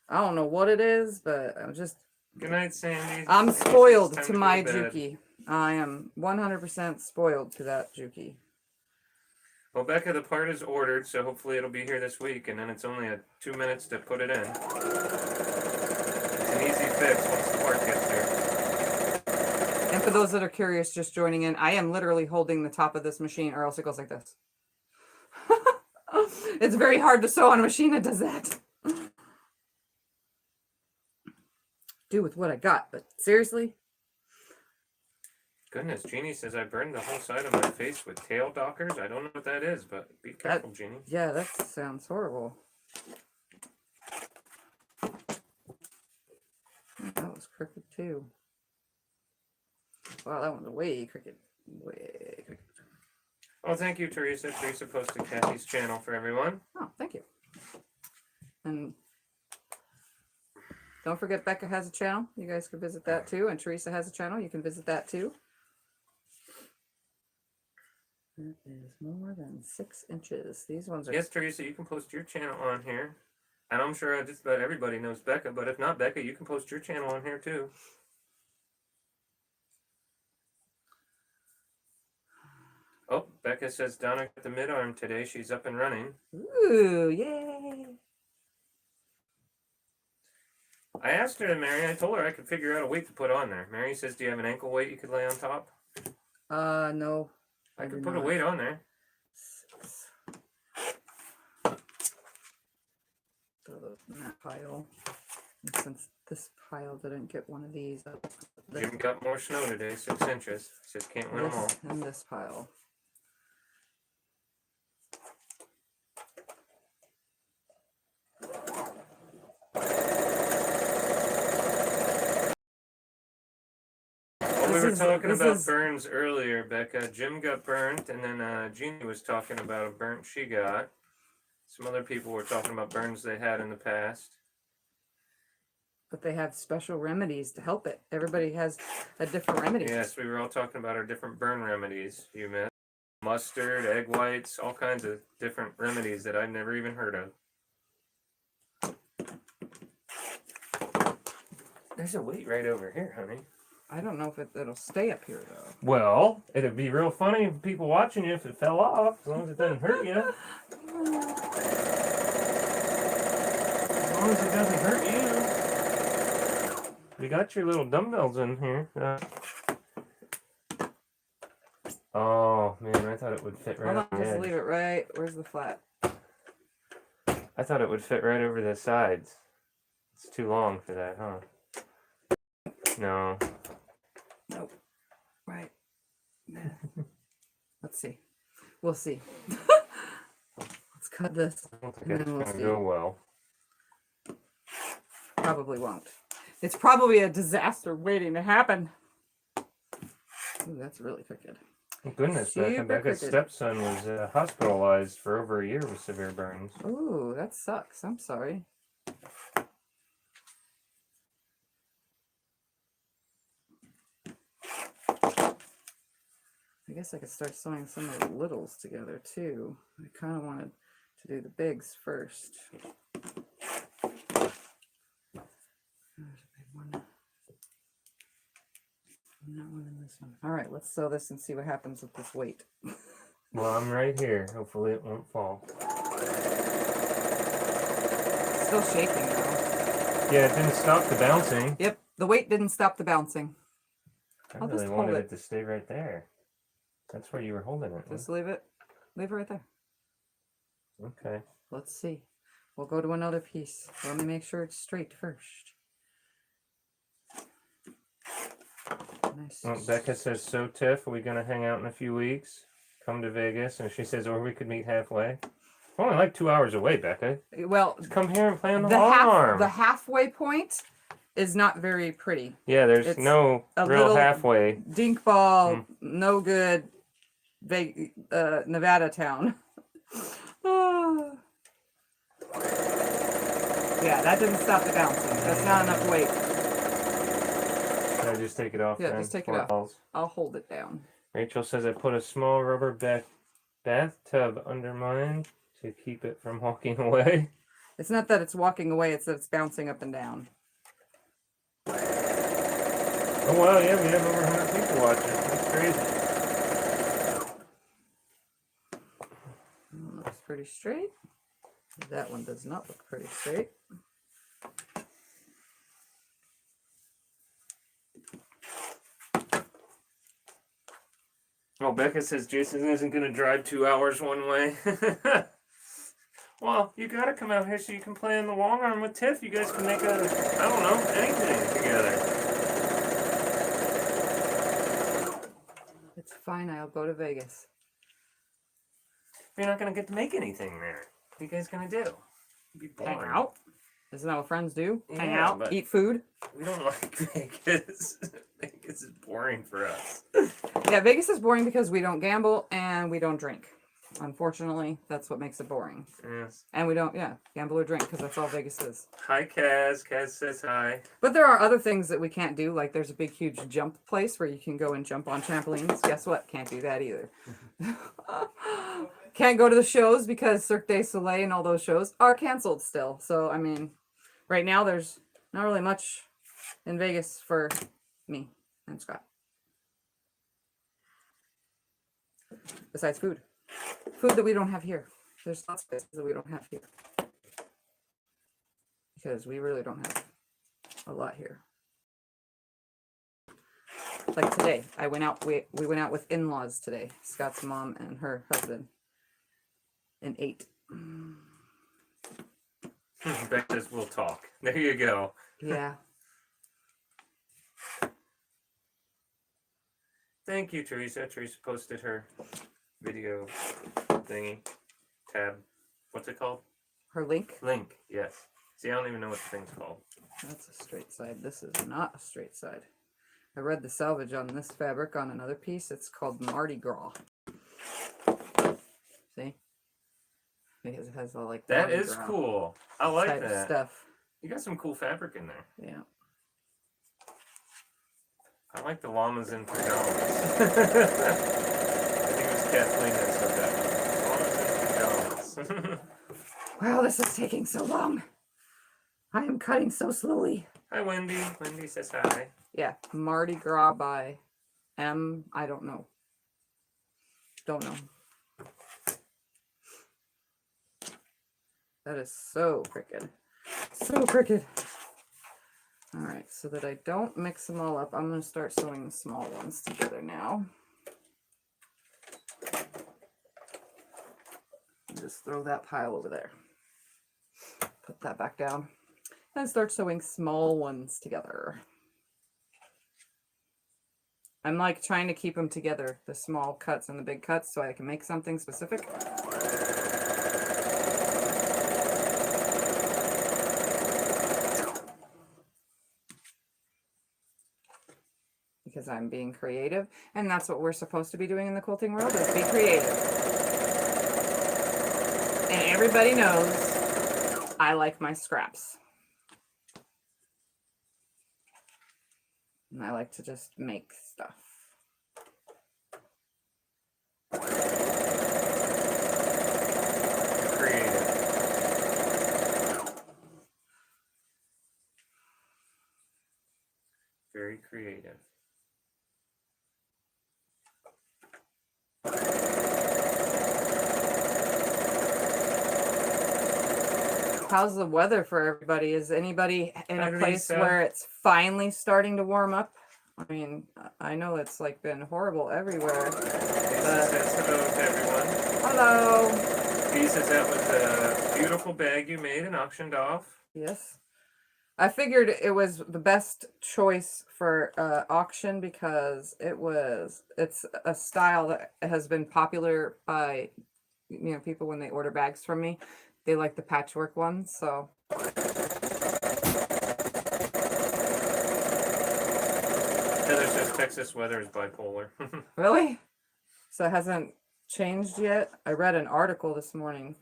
I don't know what it is, but I'm just... Good night, Sandy. I'm It's spoiled time to go my bed. Juki. I am 100% spoiled to that Juki. Well, Becca, the part is ordered, so hopefully it'll be here this week, and then it's only 2 minutes to put it in. It's an easy fix once the part gets here. And for those that are curious, just joining in, I am literally holding the top of this machine, or else it goes like this. It's very hard to sew on a machine that does that. Do with what I got, but seriously? Goodness, Jeannie says I burned the whole side of my face with tail dockers. I don't know what that is, but be careful, Jeannie. Yeah, that sounds horrible. That was crooked too. Wow, that one's way crooked. Way crooked. Oh, thank you, Teresa. Teresa posted Kathy's channel for everyone. Oh, thank you. And don't forget, Becca has a channel. You guys can visit that too. And Teresa has a channel. You can visit that too. That is more than 6 inches. These ones are... Yes, Teresa, you can post your channel on here. And I'm sure just about everybody knows Becca, but if not Becca, you can post your channel on here too. Oh, Becca says Donna got the mid-arm today. She's up and running. Ooh, yay. I asked her to Mary. I told her I could figure out a weight to put on there. Mary says, do you have an ankle weight you could lay on top? No. I could do put a not. weight on there. 6. Throw those in that pile. And since this pile didn't get one of these, Jim got more snow today, 6 inches. Says can't win them all. this and this pile. Well, we were talking about burns earlier, Becca. Jim got burnt, and then Jeannie was talking about a burnt she got. Some other people were talking about burns they had in the past. But they have special remedies to help it. Everybody has a different remedy. Yes, we were all talking about our different burn remedies. You missed mustard, egg whites, all kinds of different remedies that I've never even heard of. There's a weight right over here, honey. I don't know if it'll stay up here though. Well, it'd be real funny for people watching you if it fell off, as long as it doesn't hurt you. As long as it doesn't hurt you. We got your little dumbbells in here. Oh, man, I thought it would fit right Hold on on, the just edge. leave it right. Where's the flat? I thought it would fit right over the sides. It's too long for that, huh? No. Nope. Right. Let's see. We'll see. Let's cut this. I don't think And it's then we'll going to see. go well. Probably won't. It's probably a disaster waiting to happen. Ooh, that's really crooked. Oh, goodness, Super Becca's crooked. stepson was hospitalized for over a year with severe burns. Ooh, that sucks. I'm sorry. I guess I could start sewing some of the littles together too. I kind of wanted to do the bigs first. There's a big one. And that one and this one. All right, let's sew this and see what happens with this weight. Well, I'm right here. Hopefully it won't fall. Still shaking though. Yeah, it didn't stop the bouncing. Yep, the weight didn't stop the bouncing. I I'll really just hold wanted it. it to stay right there. That's where you were holding it. Just leave it right there. Okay. Let's see. We'll go to another piece. Let me make sure it's straight first. Nice. Well, Becca says, so Tiff, are we going to hang out in a few weeks? Come to Vegas. And she says, or we could meet halfway. We're only like 2 hours away, Becca. Well, Come here and play on the farm. the halfway point is not very pretty. Yeah, there's It's no a real little halfway. Dink ball, no good, Nevada town. Yeah, that didn't stop the bouncing. That's not enough weight. Should I just take it off? Yeah, then just take it before off. falls? I'll hold it down. Rachel says I put a small rubber bathtub under mine to keep it from walking away. It's not that it's walking away, it's that it's bouncing up and down. Oh wow, yeah, we have over 100 people watching. That's crazy. Looks pretty straight. That one does not look pretty straight. Oh, Becca says Jason isn't going to drive 2 hours one way. Well, you got to come out here so you can play on the long arm with Tiff. You guys can make a, I don't know, anything together. It's fine, I'll go to Vegas. You're not going to get to make anything there. What are you guys going to do? Be boring. Hang out? Isn't that what friends do? Hang Yeah, out, but eat food. we don't like Vegas. Vegas is boring for us. Yeah, Vegas is boring because we don't gamble and we don't drink. Unfortunately, that's what makes it boring. Yes. And we don't, gamble or drink because that's all Vegas is. Hi, Kaz. Kaz says hi. But there are other things that we can't do. Like there's a big, huge jump place where you can go and jump on trampolines. Guess what? Can't do that either. Can't go to the shows because Cirque du Soleil and all those shows are canceled still. So, I mean, right now there's not really much in Vegas for me and Scott. Besides food. Food that we don't have here. There's lots of places that we don't have here. Because we really don't have a lot here. Like today, I went out, we went out with in-laws today. Scott's mom and her husband. And ate. Beck says we'll talk. There you go. Yeah. Thank you, Teresa. Teresa posted her video thingy tab. What's it called? Her link. Link, yes. See, I don't even know what the thing's called. That's a straight side. This is not a straight side. I read the salvage on this fabric on another piece. It's called Mardi Gras. See? Because it has all like That Mardi is Gras cool. I like type of that. stuff. You got some cool fabric in there. Yeah. I like the llamas in pajamas. I think it was Kathleen that said that. Llamas in pajamas. Wow, this is taking so long. I am cutting so slowly. Hi, Wendy. Wendy says hi. Yeah, Mardi Gras by I don't know. Don't know. That is so crooked. So crooked. All right, so that I don't mix them all up, I'm going to start sewing the small ones together now. And just throw that pile over there. Put that back down. And start sewing small ones together. I'm like trying to keep them together, the small cuts and the big cuts, so I can make something specific. Because I'm being creative, and that's what we're supposed to be doing in the quilting world, is be creative. And everybody knows I like my scraps. And I like to just make stuff. Creative. Very creative. How's the weather for everybody? Is anybody in a place Lisa. where it's finally starting to warm up? I mean, I know it's like been horrible everywhere. Lisa says hello to everyone. Hello. He says that was a beautiful bag you made and auctioned off. Yes. I figured it was the best choice for auction because it's a style that has been popular by people when they order bags from me. They like the patchwork ones, so. Heather says Texas weather is bipolar. Really? So it hasn't changed yet? I read an article this morning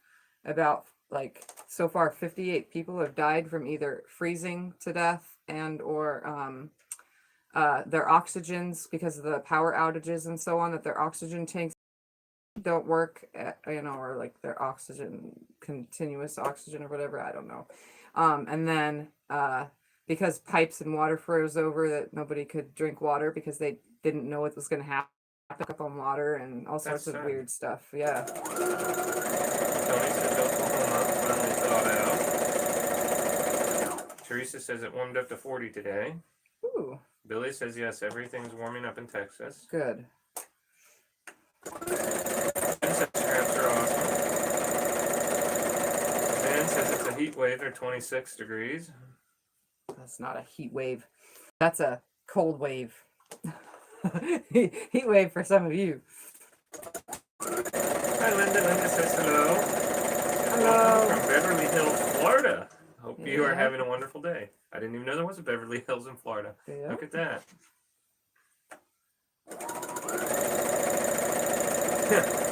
about like so far 58 people have died from either freezing to death and or their oxygens, because of the power outages and so on, that their oxygen tanks don't work, you know, or like their oxygen, continuous oxygen or whatever, I don't know. And then because pipes and water froze over, that nobody could drink water because they didn't know what was going to happen, pick up on water and all sorts of weird stuff. Yeah. Tony says Oklahoma finally thawed out. Teresa says it warmed up to 40 today. Ooh. Billy says yes, everything's warming up in Texas. Good. Scraps are awesome. Dan says it's a heat wave, they're 26 degrees. That's not a heat wave. That's a cold wave. Heat wave for some of you. Hi, Linda. Linda says hello. Hello. Welcome from Beverly Hills, Florida. Hope you are Yeah. having a wonderful day. I didn't even know there was a Beverly Hills in Florida. Yeah. Look at that.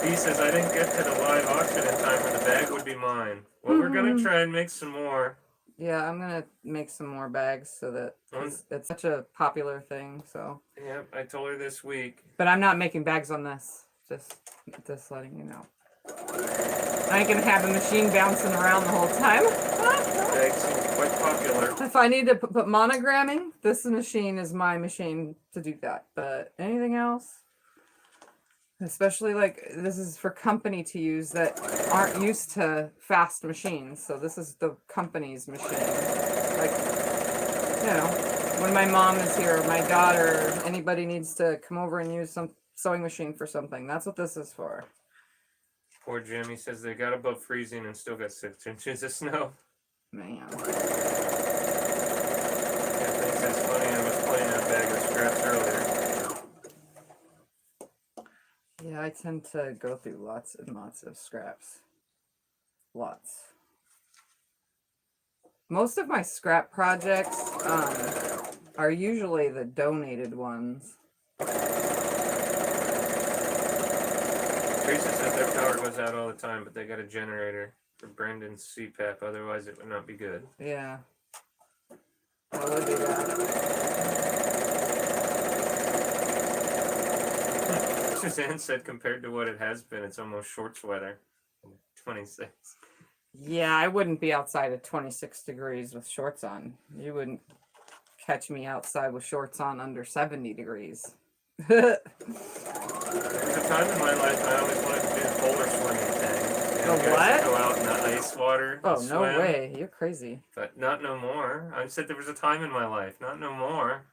He says, I didn't get to the live auction in time where the bag would be mine. Well, we're going to try and make some more. Yeah, I'm going to make some more bags so that it's such a popular thing. So. Yep, I told her this week. But I'm not making bags on this. Just letting you know. I ain't going to have a machine bouncing around the whole time. Bags seem quite popular. If I need to put monogramming, this machine is my machine to do that. But anything else? Especially like this is for company to use that aren't used to fast machines. So this is the company's machine. Like, you know, when my mom is here, or my daughter, or anybody needs to come over and use some sewing machine for something. That's what this is for. Poor Jim, he says they got above freezing and still got 6 inches of snow. Man. Yeah, thinks that's funny. I was playing a bag of scraps earlier. Yeah, I tend to go through lots and lots of scraps. Lots. Most of my scrap projects are usually the donated ones. Teresa says their power goes out all the time, but they got a generator for Brendan's CPAP. Otherwise, it would not be good. Yeah. I would do that. Suzanne said compared to what it has been, it's almost shorts weather. 26. Yeah, I wouldn't be outside at 26 degrees with shorts on. You wouldn't catch me outside with shorts on under 70 degrees. There was a time in my life I always wanted to do the polar swimming thing. You know, The guys what? Go out in the ice water. Oh, and no swim, way. You're crazy. But not no more. I said there was a time in my life. Not no more.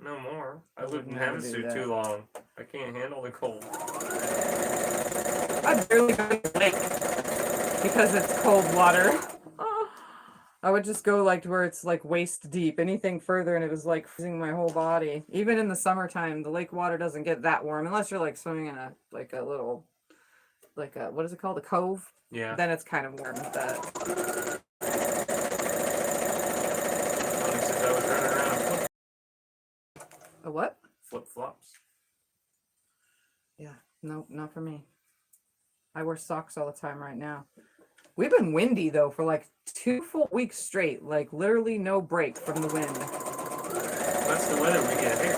No more. I lived in never do Havasu that. too long. I can't handle the cold. I barely go to the lake because it's cold water. I would just go like to where it's like waist deep. Anything further and it was like freezing my whole body. Even in the summertime, the lake water doesn't get that warm unless you're like swimming in a little, what is it called? A cove? Yeah. Then it's kind of warm with that. Tony says I was running around in A what? flip-flops. Yeah, no, not for me. I wear socks all the time right now. We've been windy though for like 2 full weeks straight, like literally no break from the wind. That's the weather we get here.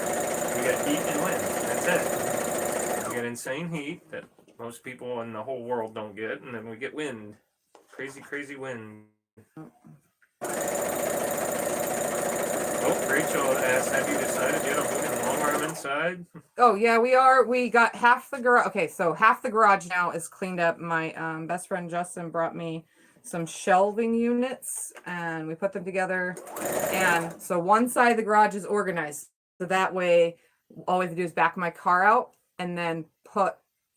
We get heat and wind. That's it. We get insane heat that most people in the whole world don't get, and then we get wind. Crazy, crazy wind. Oh, Rachel asks, have you decided yet on moving the long arm inside? Oh yeah, we are. We got half the garage. Okay, so half the garage now is cleaned up. My best friend Justin brought me some shelving units, and we put them together. And so one side of the garage is organized, so that way all we have to do is back my car out and then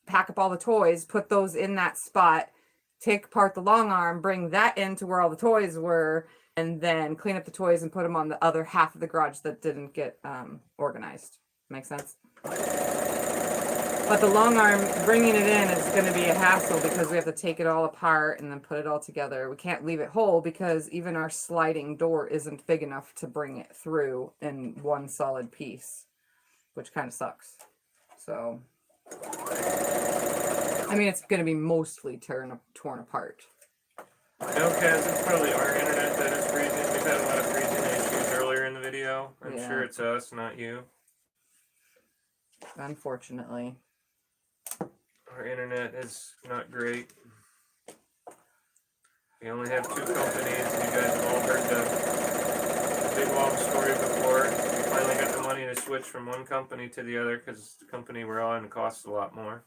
pack up all the toys, put those in that spot, take apart the long arm, bring that into where all the toys were, and then clean up the toys and put them on the other half of the garage that didn't get organized. Make sense? But the long arm, bringing it in is going to be a hassle because we have to take it all apart and then put it all together. We can't leave it whole because even our sliding door isn't big enough to bring it through in one solid piece, which kind of sucks. So, I mean, it's going to be mostly torn apart. No, Kaz, it's probably our internet that is freezing. We've had a lot of freezing issues earlier in the video. I'm Yeah. sure it's us, not you. Unfortunately. Our internet is not great. We only have 2 companies, and you guys have all heard the big long story before. We finally got the money to switch from one company to the other because the company we're on costs a lot more.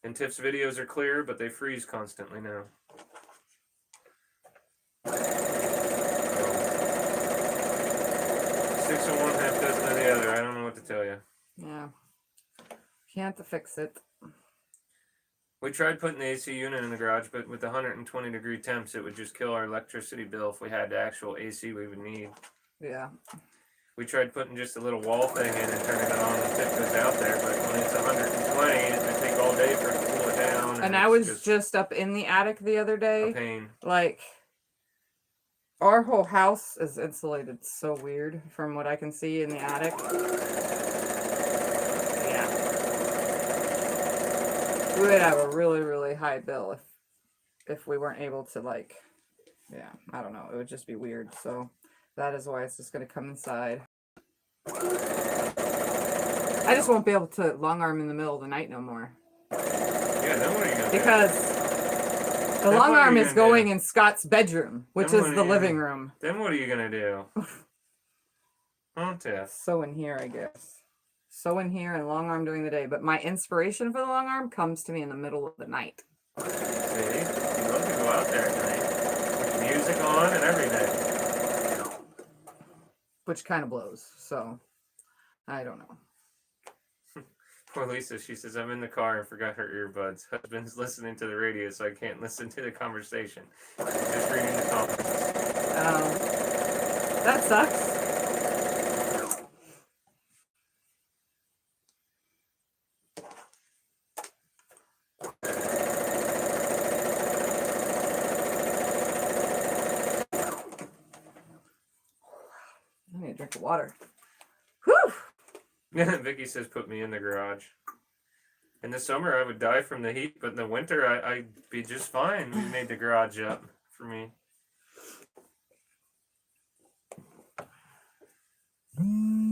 And Tiff's videos are clear, but they freeze constantly now. 6 of one, half dozen of the other. I don't know what to tell you. Yeah. Can't fix it. We tried putting the AC unit in the garage, but with the 120-degree temps, it would just kill our electricity bill if we had the actual AC we would need. Yeah. We tried putting just a little wall thing in and turning it on when Tiff goes out there, but when it's 120, it would take all day for it to cool it down. And I was just up in the attic the other a day. pain. Like, our whole house is insulated so weird from what I can see in the attic. Yeah. We would have a really, really high bill if we weren't able to, like, yeah, I don't know. It would just be weird. So that is why it's just going to come inside. I just won't be able to long arm in the middle of the night no more. Yeah, then what are you going to do? Because the long arm is going in Scott's bedroom, which is the living room. Then what are you going to do? Oh, Tiff. So in here, I guess. So in here and long arm during the day. But my inspiration for the long arm comes to me in the middle of the night. See? You love to go out there at night. With music on and everything. Which kind of blows. So, I don't know. Poor Lisa, she says, I'm in the car and forgot her earbuds. Husband's listening to the radio, so I can't listen to the conversation. Just reading the comments. That sucks. I need a drink of water. Whew! Vicky says, put me in the garage. In the summer, I would die from the heat, but in the winter, I'd be just fine. We made the garage up for me.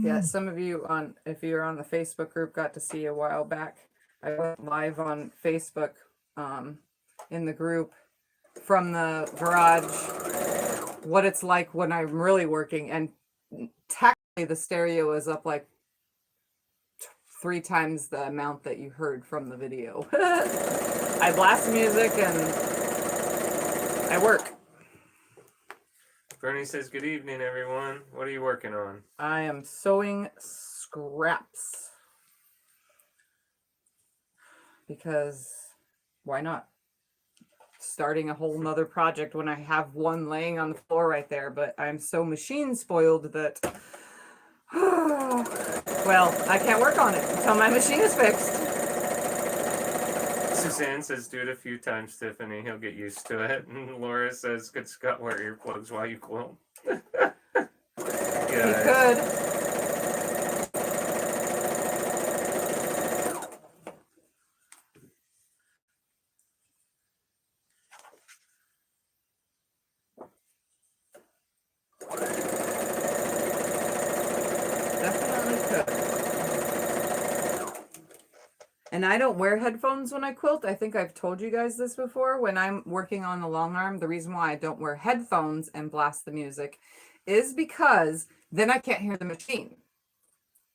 Yeah, some of you if you're on the Facebook group, got to see a while back. I went live on Facebook in the group from the garage, what it's like when I'm really working. And technically, the stereo is up like 3 times the amount that you heard from the video. I blast music and I work. Bernie says, good evening, everyone. What are you working on? I am sewing scraps. Because why not? Starting a whole nother project when I have one laying on the floor right there. But I'm so machine spoiled that... well, I can't work on it until my machine is fixed. Suzanne says, do it a few times, Tiffany. He'll get used to it. And Laura says, could Scott wear earplugs while you quilt? He could. And I don't wear headphones when I quilt. I think I've told you guys this before. When I'm working on the long arm, the reason why I don't wear headphones and blast the music is because then I can't hear the machine.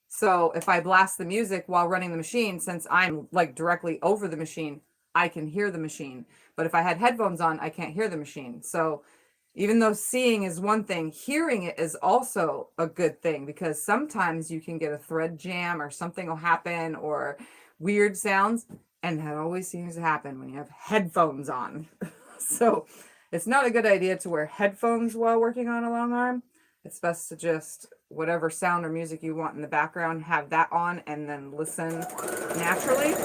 So if I blast the music while running the machine, since I'm like directly over the machine, I can hear the machine. But if I had headphones on, I can't hear the machine. So even though seeing is one thing, hearing it is also a good thing, because sometimes you can get a thread jam or something will happen or weird sounds, and that always seems to happen when you have headphones on. So it's not a good idea to wear headphones while working on a long arm. It's best to just whatever sound or music you want in the background, have that on and then listen naturally.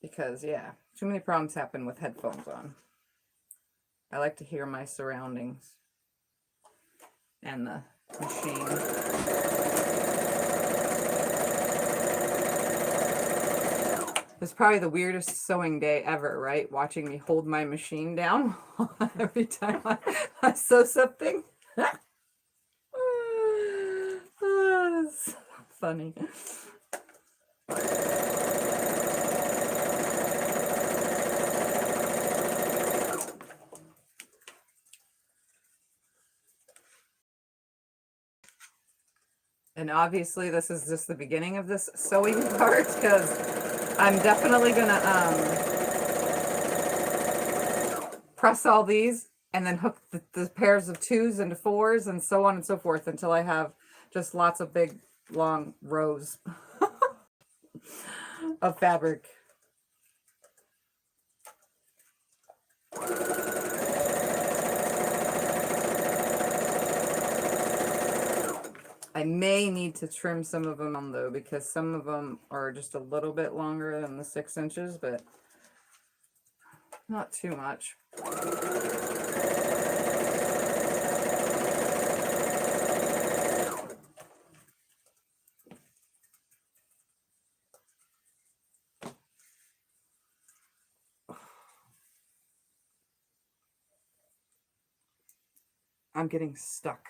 Because yeah, too many problems happen with headphones on. I like to hear my surroundings and the machine. It's probably the weirdest sewing day ever, right? Watching me hold my machine down every time I sew something. It's funny. And obviously this is just the beginning of this sewing part, because I'm definitely gonna press all these and then hook the pairs of 2s into 4s and so on and so forth until I have just lots of big long rows of fabric. I may need to trim some of them on though, because some of them are just a little bit longer than the 6 inches, but not too much. I'm getting stuck.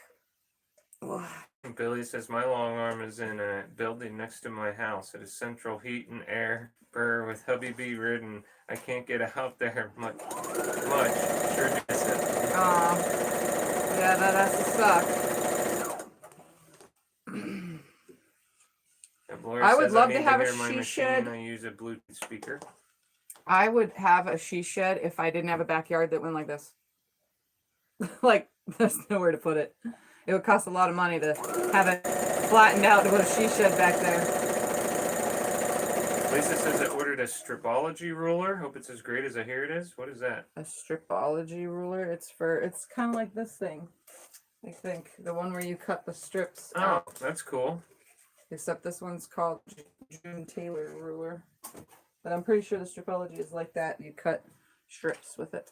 Ugh. Billy says my long arm is in a building next to my house. It is central heat and air. Burr with hubby bee ridden. I can't get out there much. Sure does it. Aw. Yeah, that has to suck. Laura I would says, love need to have a hear my she machine. shed. I use a Bluetooth speaker. I would have a she shed if I didn't have a backyard that went like this. Like, there's nowhere to put it. It would cost a lot of money to have it flattened out to put a she shed back there. Lisa says I ordered a Stripology ruler. Hope it's as great as I hear it is. What is that? A Stripology ruler. It's kind of like this thing. I think the one where you cut the strips out. Oh, that's cool. Except this one's called June Taylor ruler. But I'm pretty sure the Stripology is like that. You cut strips with it.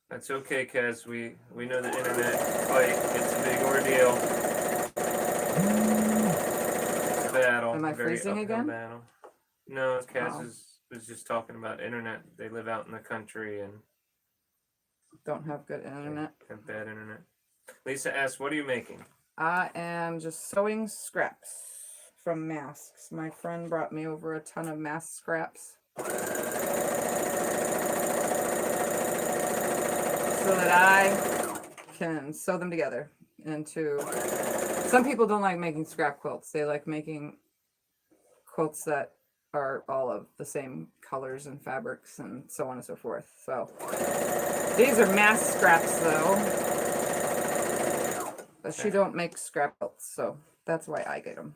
That's okay, Kaz. We know the internet fight. It's a big ordeal. It's a battle. Am I Very freezing uphill again? battle. No, Kaz Oh. was just talking about internet. They live out in the country and Don't have good internet. have bad internet. Lisa asks, what are you making? I am just sewing scraps from masks. My friend brought me over a ton of mask scraps so that I can sew them together into... Some people don't like making scrap quilts. They like making quilts that are all of the same colors and fabrics and so on and so forth. So these are mask scraps though. But she don't make scrap quilts, so that's why I get them.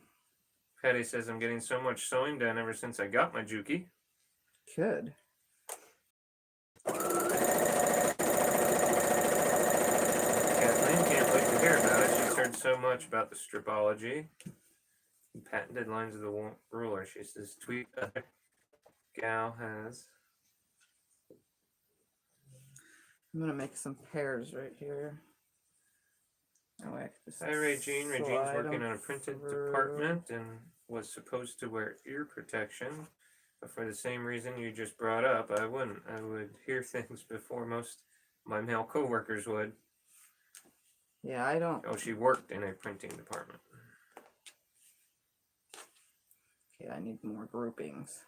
Patty says, I'm getting so much sewing done ever since I got my Juki. Good. Kathleen can't wait to hear about it. She's heard so much about the Stripology. Patented lines of the ruler. She says, tweet other gal has. I'm gonna make some pairs right here. Oh, I just Hi, Regine. Regine's slide working them on a printed through. department and was supposed to wear ear protection. But for the same reason you just brought up, I wouldn't. I would hear things before most of my male coworkers would. Yeah, I don't. Oh, she worked in a printing department. Okay, I need more groupings.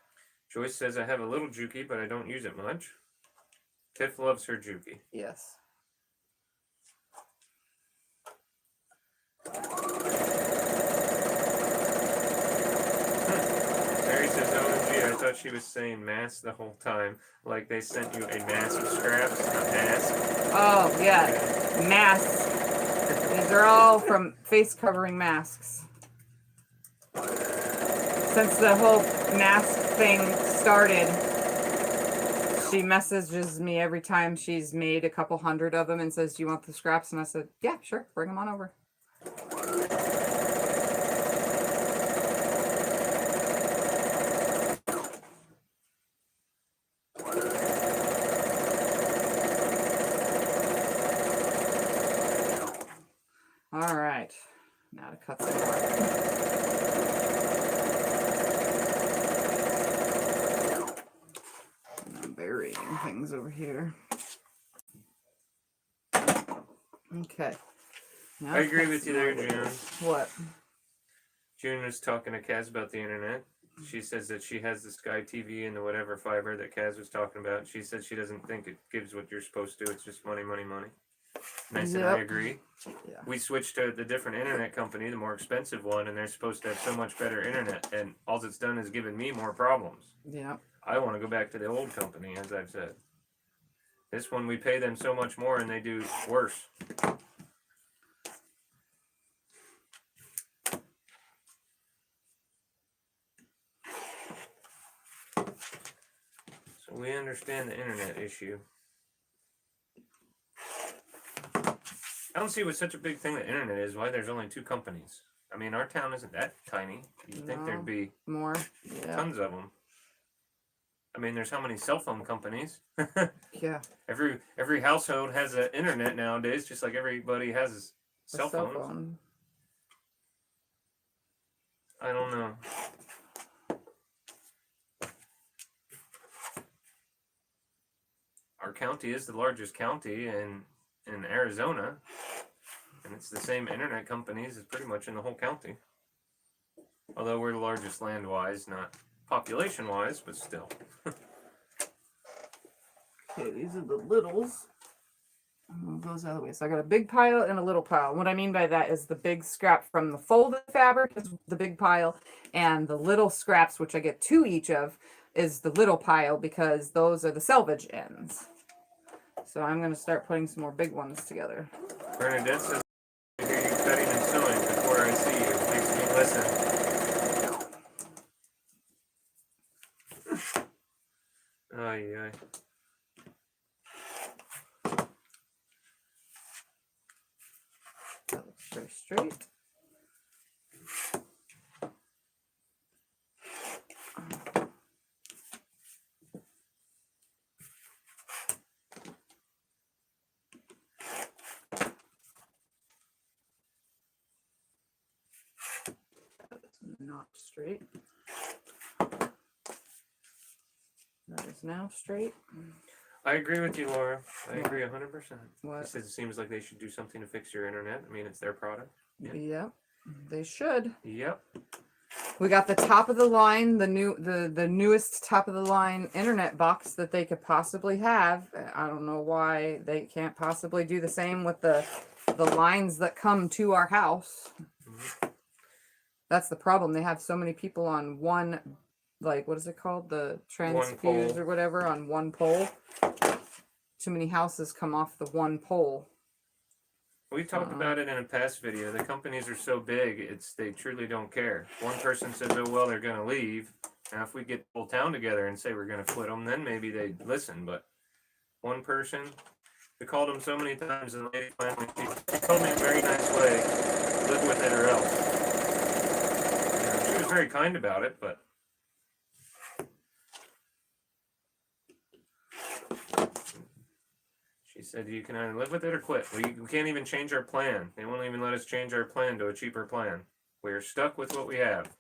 Joyce says, I have a little Juki, but I don't use it much. Tiff loves her Juki. Yes. Mary says, OMG, I thought she was saying mask the whole time. Like they sent you a mass of scraps, a mask. Oh, yeah. Masks. These are all from face covering masks. Since the whole mask thing started, she messages me every time she's made a couple hundred of them and says, do you want the scraps? And I said, yeah, sure, bring them on over. All right, now to cut some more. things over here. Okay. Now I agree cut with you some there, more June. labels. What? June was talking to Kaz about the internet. She says that she has the Sky TV and the whatever fiber that Kaz was talking about. She said she doesn't think it gives what you're supposed to. It's just money, money, money. And I said, I agree. Yeah. We switched to the different internet company, the more expensive one, and they're supposed to have so much better internet. And all it's done is given me more problems. Yeah. I want to go back to the old company, as I've said. This one, we pay them so much more and they do worse. So we understand the internet issue. I don't see what's such a big thing the internet is, why there's only 2 companies. I mean, our town isn't that tiny. You'd think there'd be more. Yeah. tons of them. I mean, there's how many cell phone companies? Yeah. Every household has an internet nowadays, just like everybody has a cell phone. I don't know. Our county is the largest county in Arizona, and it's the same internet companies as pretty much in the whole county. Although we're the largest land-wise, not population-wise, but still. Okay, these are the littles. Move those out of the way. So I got a big pile and a little pile. What I mean by that is the big scrap from the folded fabric is the big pile, and the little scraps, which I get 2 each of, is the little pile because those are the selvage ends. So I'm going to start putting some more big ones together. Bernadette says, I hear you cutting and sewing before I see you. Makes me listen. Ay, ay. That looks very straight. Not straight. That is now straight. I agree with you, Laura. I agree 100%. What? He says it seems like they should do something to fix your internet. I mean, it's their product. Yeah. Yep, they should. Yep. We got the top of the line, the newest top of the line internet box that they could possibly have. I don't know why they can't possibly do the same with the lines that come to our house. Mm-hmm. That's the problem. They have so many people on one, like, what is it called? The transfuse or whatever on one pole. Too many houses come off the one pole. We talked about it in a past video. The companies are so big, they truly don't care. One person says, oh, well, they're going to leave. Now, if we get the whole town together and say we're going to quit them, then maybe they'd listen. But one person, we called them so many times, and the lady finally, she told me in a very nice way, live with it or else. She was very kind about it, but she said you can either live with it or quit. We can't even change our plan. They won't even let us change our plan to a cheaper plan. We're stuck with what we have.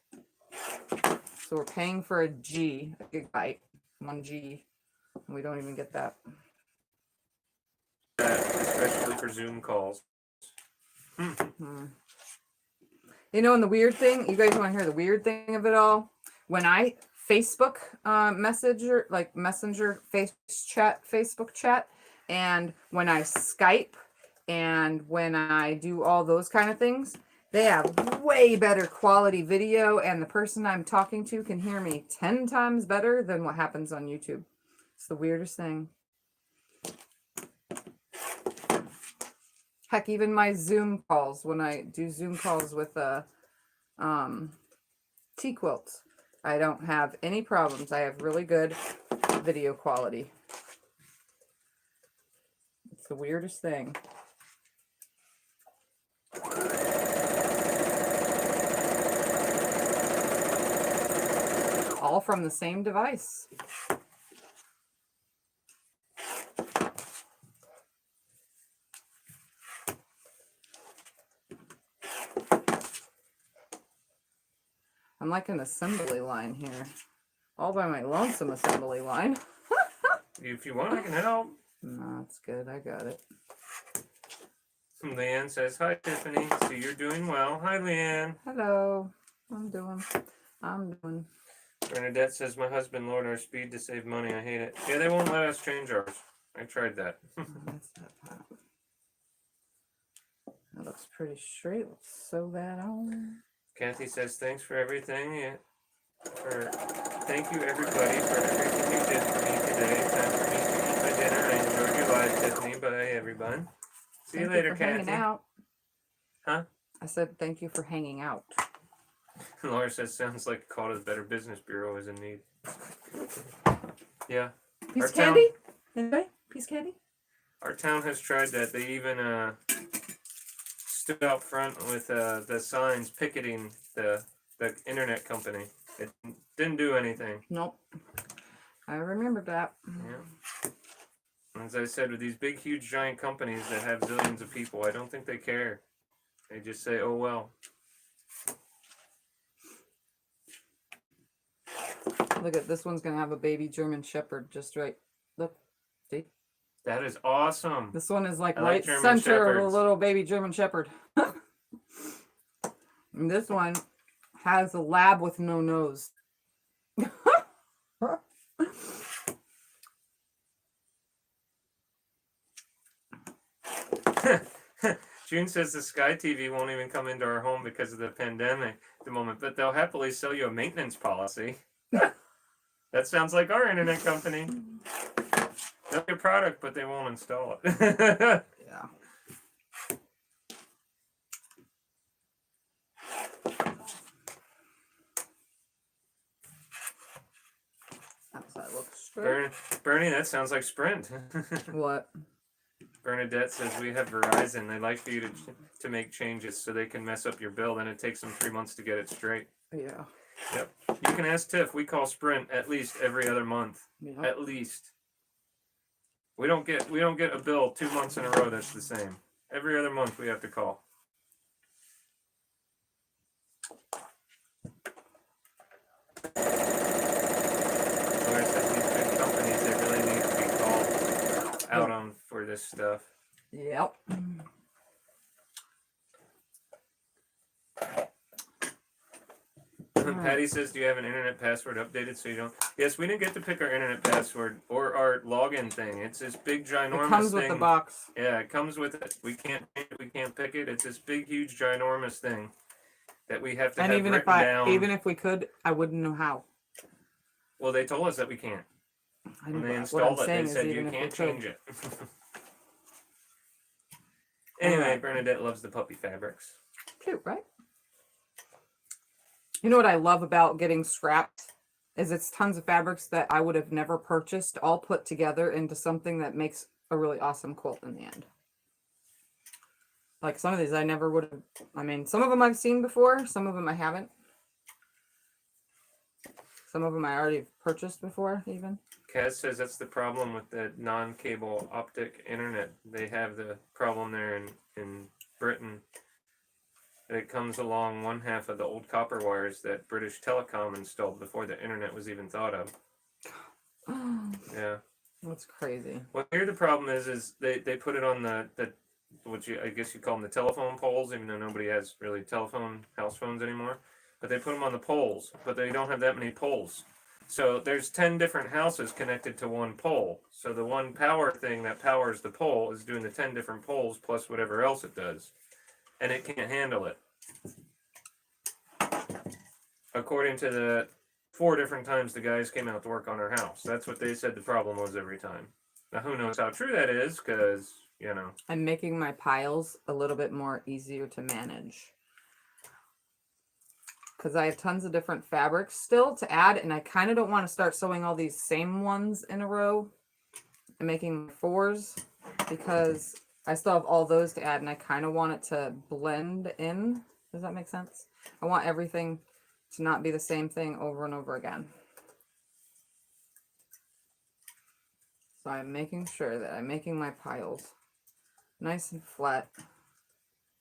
So we're paying for a gigabyte, 1 G, and we don't even get that. Especially for Zoom calls. You know, and the weird thing, you guys want to hear the weird thing of it all? When I Facebook Messenger Facebook chat, and when I Skype, and when I do all those kind of things, they have way better quality video, and the person I'm talking to can hear me 10 times better than what happens on YouTube. It's the weirdest thing. Heck, even my Zoom calls, when I do Zoom calls with Quilts, I don't have any problems. I have really good video quality. It's the weirdest thing. All from the same device. I'm like an assembly line here. All by my lonesome assembly line. If you want, I can help. No, it's good. I got it. Leanne says, hi, Tiffany. See, you're doing well. Hi, Leanne. Hello. I'm doing. Bernadette says, my husband lowered our speed to save money. I hate it. Yeah, they won't let us change ours. I tried that. Oh, that's that part. That looks pretty straight. Let's sew that on. Kathy says, thanks for everything. Thank you, everybody, for everything you did for me today. Time for me to eat my dinner. I enjoyed your live, Tiffany. Bye, everyone. See you later, for hanging Kathy. out. Huh? I said thank you for hanging out. Laura says, sounds like a call to the Better Business Bureau is in need. Yeah. Piece Our of candy? Anybody? Piece of candy? Our town has tried that. They even stood out front with the signs picketing the internet company. It didn't do anything. Nope. I remember that. Yeah. As I said, with these big, huge, giant companies that have zillions of people, I don't think they care. They just say, oh, well. Look at this one's going to have a baby German Shepherd just right. Look. See? That is awesome. This one is like I right like German center of a Shepherds. little baby German Shepherd. And this one has a lab with no nose. June says the Sky TV won't even come into our home because of the pandemic at the moment, but they'll happily sell you a maintenance policy. That sounds like our internet company. They'll get product, but they won't install it. Yeah. That's how it looks straight. Bernie, that sounds like Sprint. What? Bernadette says we have Verizon. They like for you to make changes so they can mess up your bill. Then it takes them 3 months to get it straight. Yeah. Yep. You can ask Tiff. We call Sprint at least every other month. Yeah. At least. We don't get a bill 2 months in a row that's the same. Every other month we have to call. Laura says these big companies, they really need to be called out on for this stuff. Yep. Patty says, do you have an internet password updated so you don't? Yes, we didn't get to pick our internet password or our login thing. It's this big ginormous It comes thing. with the box. Yeah, it comes with it. We can't pick it. It's this big, huge, ginormous thing that we have to And have even written down. even if we could, I wouldn't know how. Well, they told us that we can't. I know, When they but what I'm installed it, saying they is said even you if we can't could. change it. Anyway, Alright. Bernadette loves the puppy fabrics. Cute, right? You know what I love about getting scrapped is it's tons of fabrics that I would have never purchased, all put together into something that makes a really awesome quilt in the end. Like some of these I never would have, I mean, some of them I've seen before, some of them I haven't. Some of them I already purchased before, even. Kaz says that's the problem with the non-cable optic internet. They have the problem there in Britain. It comes along one half of the old copper wires that British Telecom installed before the internet was even thought of. Yeah. That's crazy. Well, here the problem is they put it on the I guess you call them the telephone poles, even though nobody has really house phones anymore. But they put them on the poles, but they don't have that many poles. So there's 10 different houses connected to one pole. So the one power thing that powers the pole is doing the 10 different poles plus whatever else it does. And it can't handle it. According to the 4 different times the guys came out to work on our house. That's what they said the problem was every time. Now who knows how true that is, because, you know. I'm making my piles a little bit more easier to manage. Because I have tons of different fabrics still to add, and I kind of don't want to start sewing all these same ones in a row and making 4s, because I still have all those to add, and I kind of want it to blend in. Does that make sense? I want everything to not be the same thing over and over again. So I'm making sure that I'm making my piles nice and flat.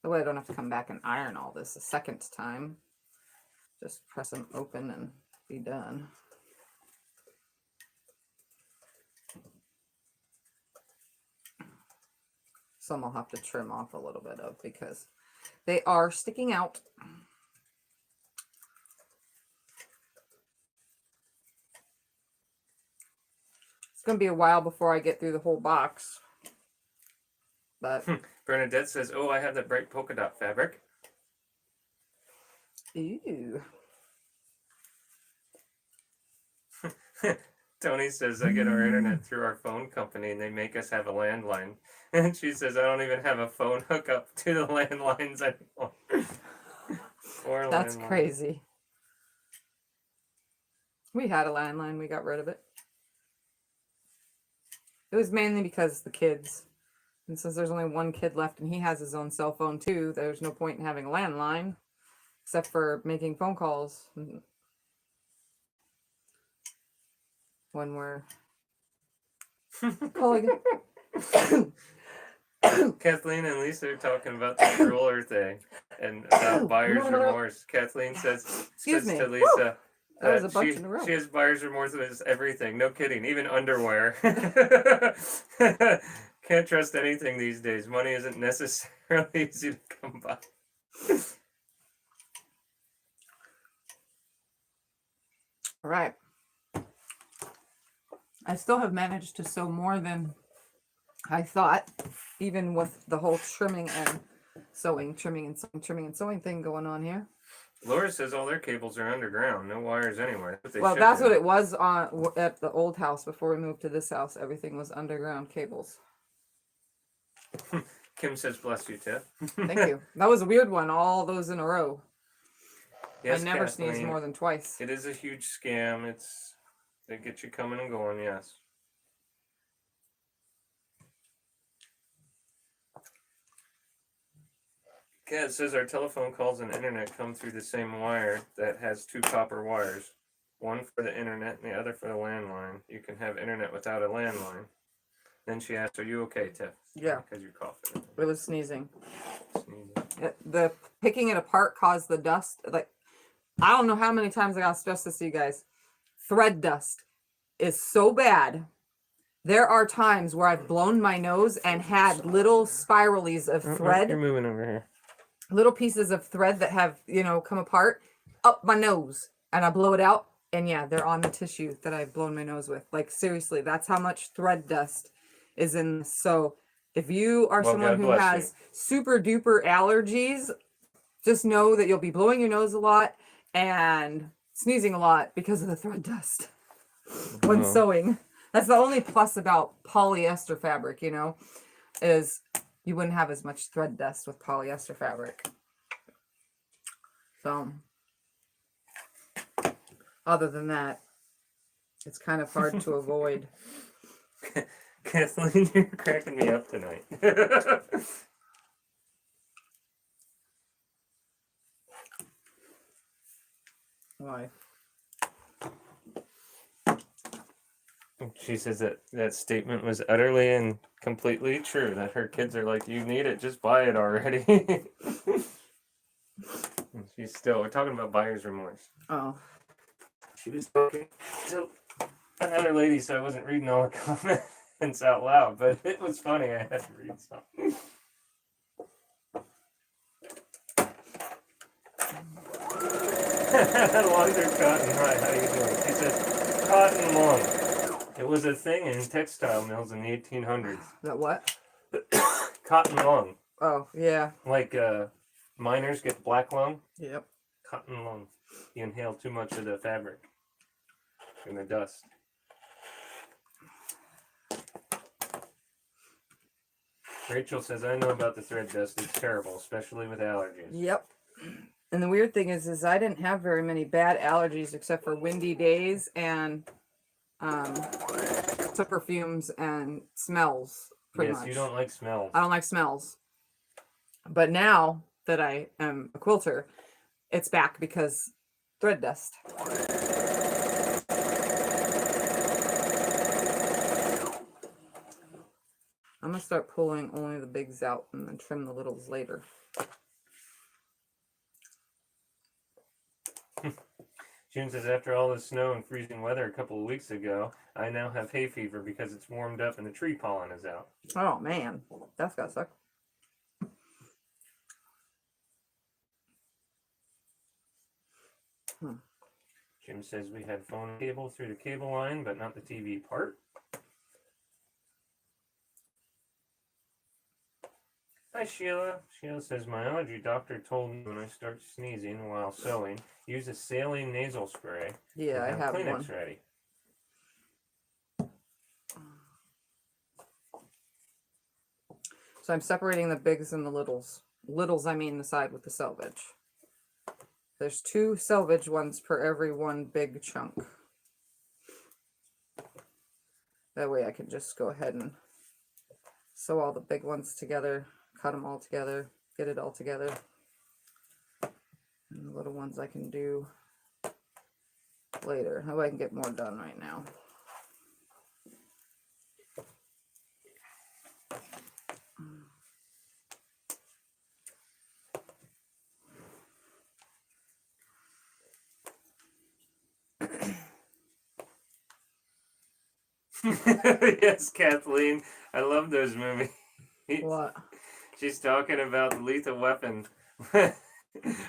That way I don't have to come back and iron all this a second time. Just press them open and be done. some I'll have to trim off a little bit of because they are sticking out. It's going to be a while before I get through the whole box. But Bernadette says, oh, I have that bright polka dot fabric. ew. Tony says, I get our internet through our phone company and they make us have a landline. And she says, I don't even have a phone hookup to the landlines anymore. Or That's landline. crazy. We had a landline. We got rid of it. It was mainly because the kids. And since there's only one kid left and he has his own cell phone too, there's no point in having a landline except for making phone calls when we're calling. Kathleen and Lisa are talking about the ruler thing and about buyer's remorse. Kathleen says to Lisa, that was a bunch in a row. She has buyer's remorse with everything. No kidding, even underwear. Can't trust anything these days. Money isn't necessarily easy to come by. All right. I still have managed to sew more than I thought, even with the whole trimming and sewing thing going on here. Laura says all their cables are underground, no wires anywhere. Well, that's what it was at the old house before we moved to this house. Everything was underground cables. Kim says, bless you, Tiff. Thank you. That was a weird one, all those in a row. Yes, I never Kathleen, sneeze more than twice. It is a huge scam. They get you coming and going, yes. Yeah, it says our telephone calls and internet come through the same wire that has two copper wires. One for the internet and the other for the landline. You can have internet without a landline. Then she asked, are you okay, Tiff? Yeah. Because you're coughing. It was sneezing. Sneezing. The picking it apart caused the dust. Like, I don't know how many times I got to stress this to you guys. Thread dust is so bad. There are times where I've blown my nose and had little spiralies of thread. You're moving over here. Little pieces of thread that have, come apart up my nose. And I blow it out. And yeah, they're on the tissue that I've blown my nose with. Like, seriously, that's how much thread dust is in this. So if you are someone who has super duper allergies, just know that you'll be blowing your nose a lot and sneezing a lot because of the thread dust when sewing. That's the only plus about polyester fabric, is you wouldn't have as much thread dust with polyester fabric. So, other than that, it's kind of hard to avoid. Kathleen, you're cracking me up tonight. Why? She says that statement was utterly and completely true, that her kids are like, you need it, just buy it already. We're talking about buyer's remorse. Oh. She was talking to another lady, so I wasn't reading all the comments out loud, but it was funny. I had to read some. Launder Cotton, hi, how you doing? She says, cotton long. It was a thing in textile mills in the 1800s. That what? Cotton lung. Oh, yeah. Like miners get black lung. Yep. Cotton lung. You inhale too much of the fabric and the dust. Rachel says, I know about the thread dust. It's terrible, especially with allergies. Yep. And the weird thing is I didn't have very many bad allergies except for windy days and to perfumes and smells, pretty much. Yes, you don't like smells. I don't like smells. But now that I am a quilter, it's back because thread dust. I'm going to start pulling only the bigs out and then trim the littles later. June says, after all the snow and freezing weather a couple of weeks ago, I now have hay fever because it's warmed up and the tree pollen is out. Oh, man. That's got to suck. Jim says we had phone cable through the cable line, but not the TV part. Hi, Sheila. Sheila says, my allergy doctor told me when I start sneezing while sewing, use a saline nasal spray. Yeah, I and have Kleenex one. ready. So I'm separating the bigs and the littles. Littles, I mean the side with the selvage. There's 2 selvage ones per every 1 big chunk. That way I can just go ahead and sew all the big ones together, cut them all together, get it all together. And the little ones I can do later. That way I can get more done right now. Yes, Kathleen. I love those movies. What? She's talking about the Lethal Weapon.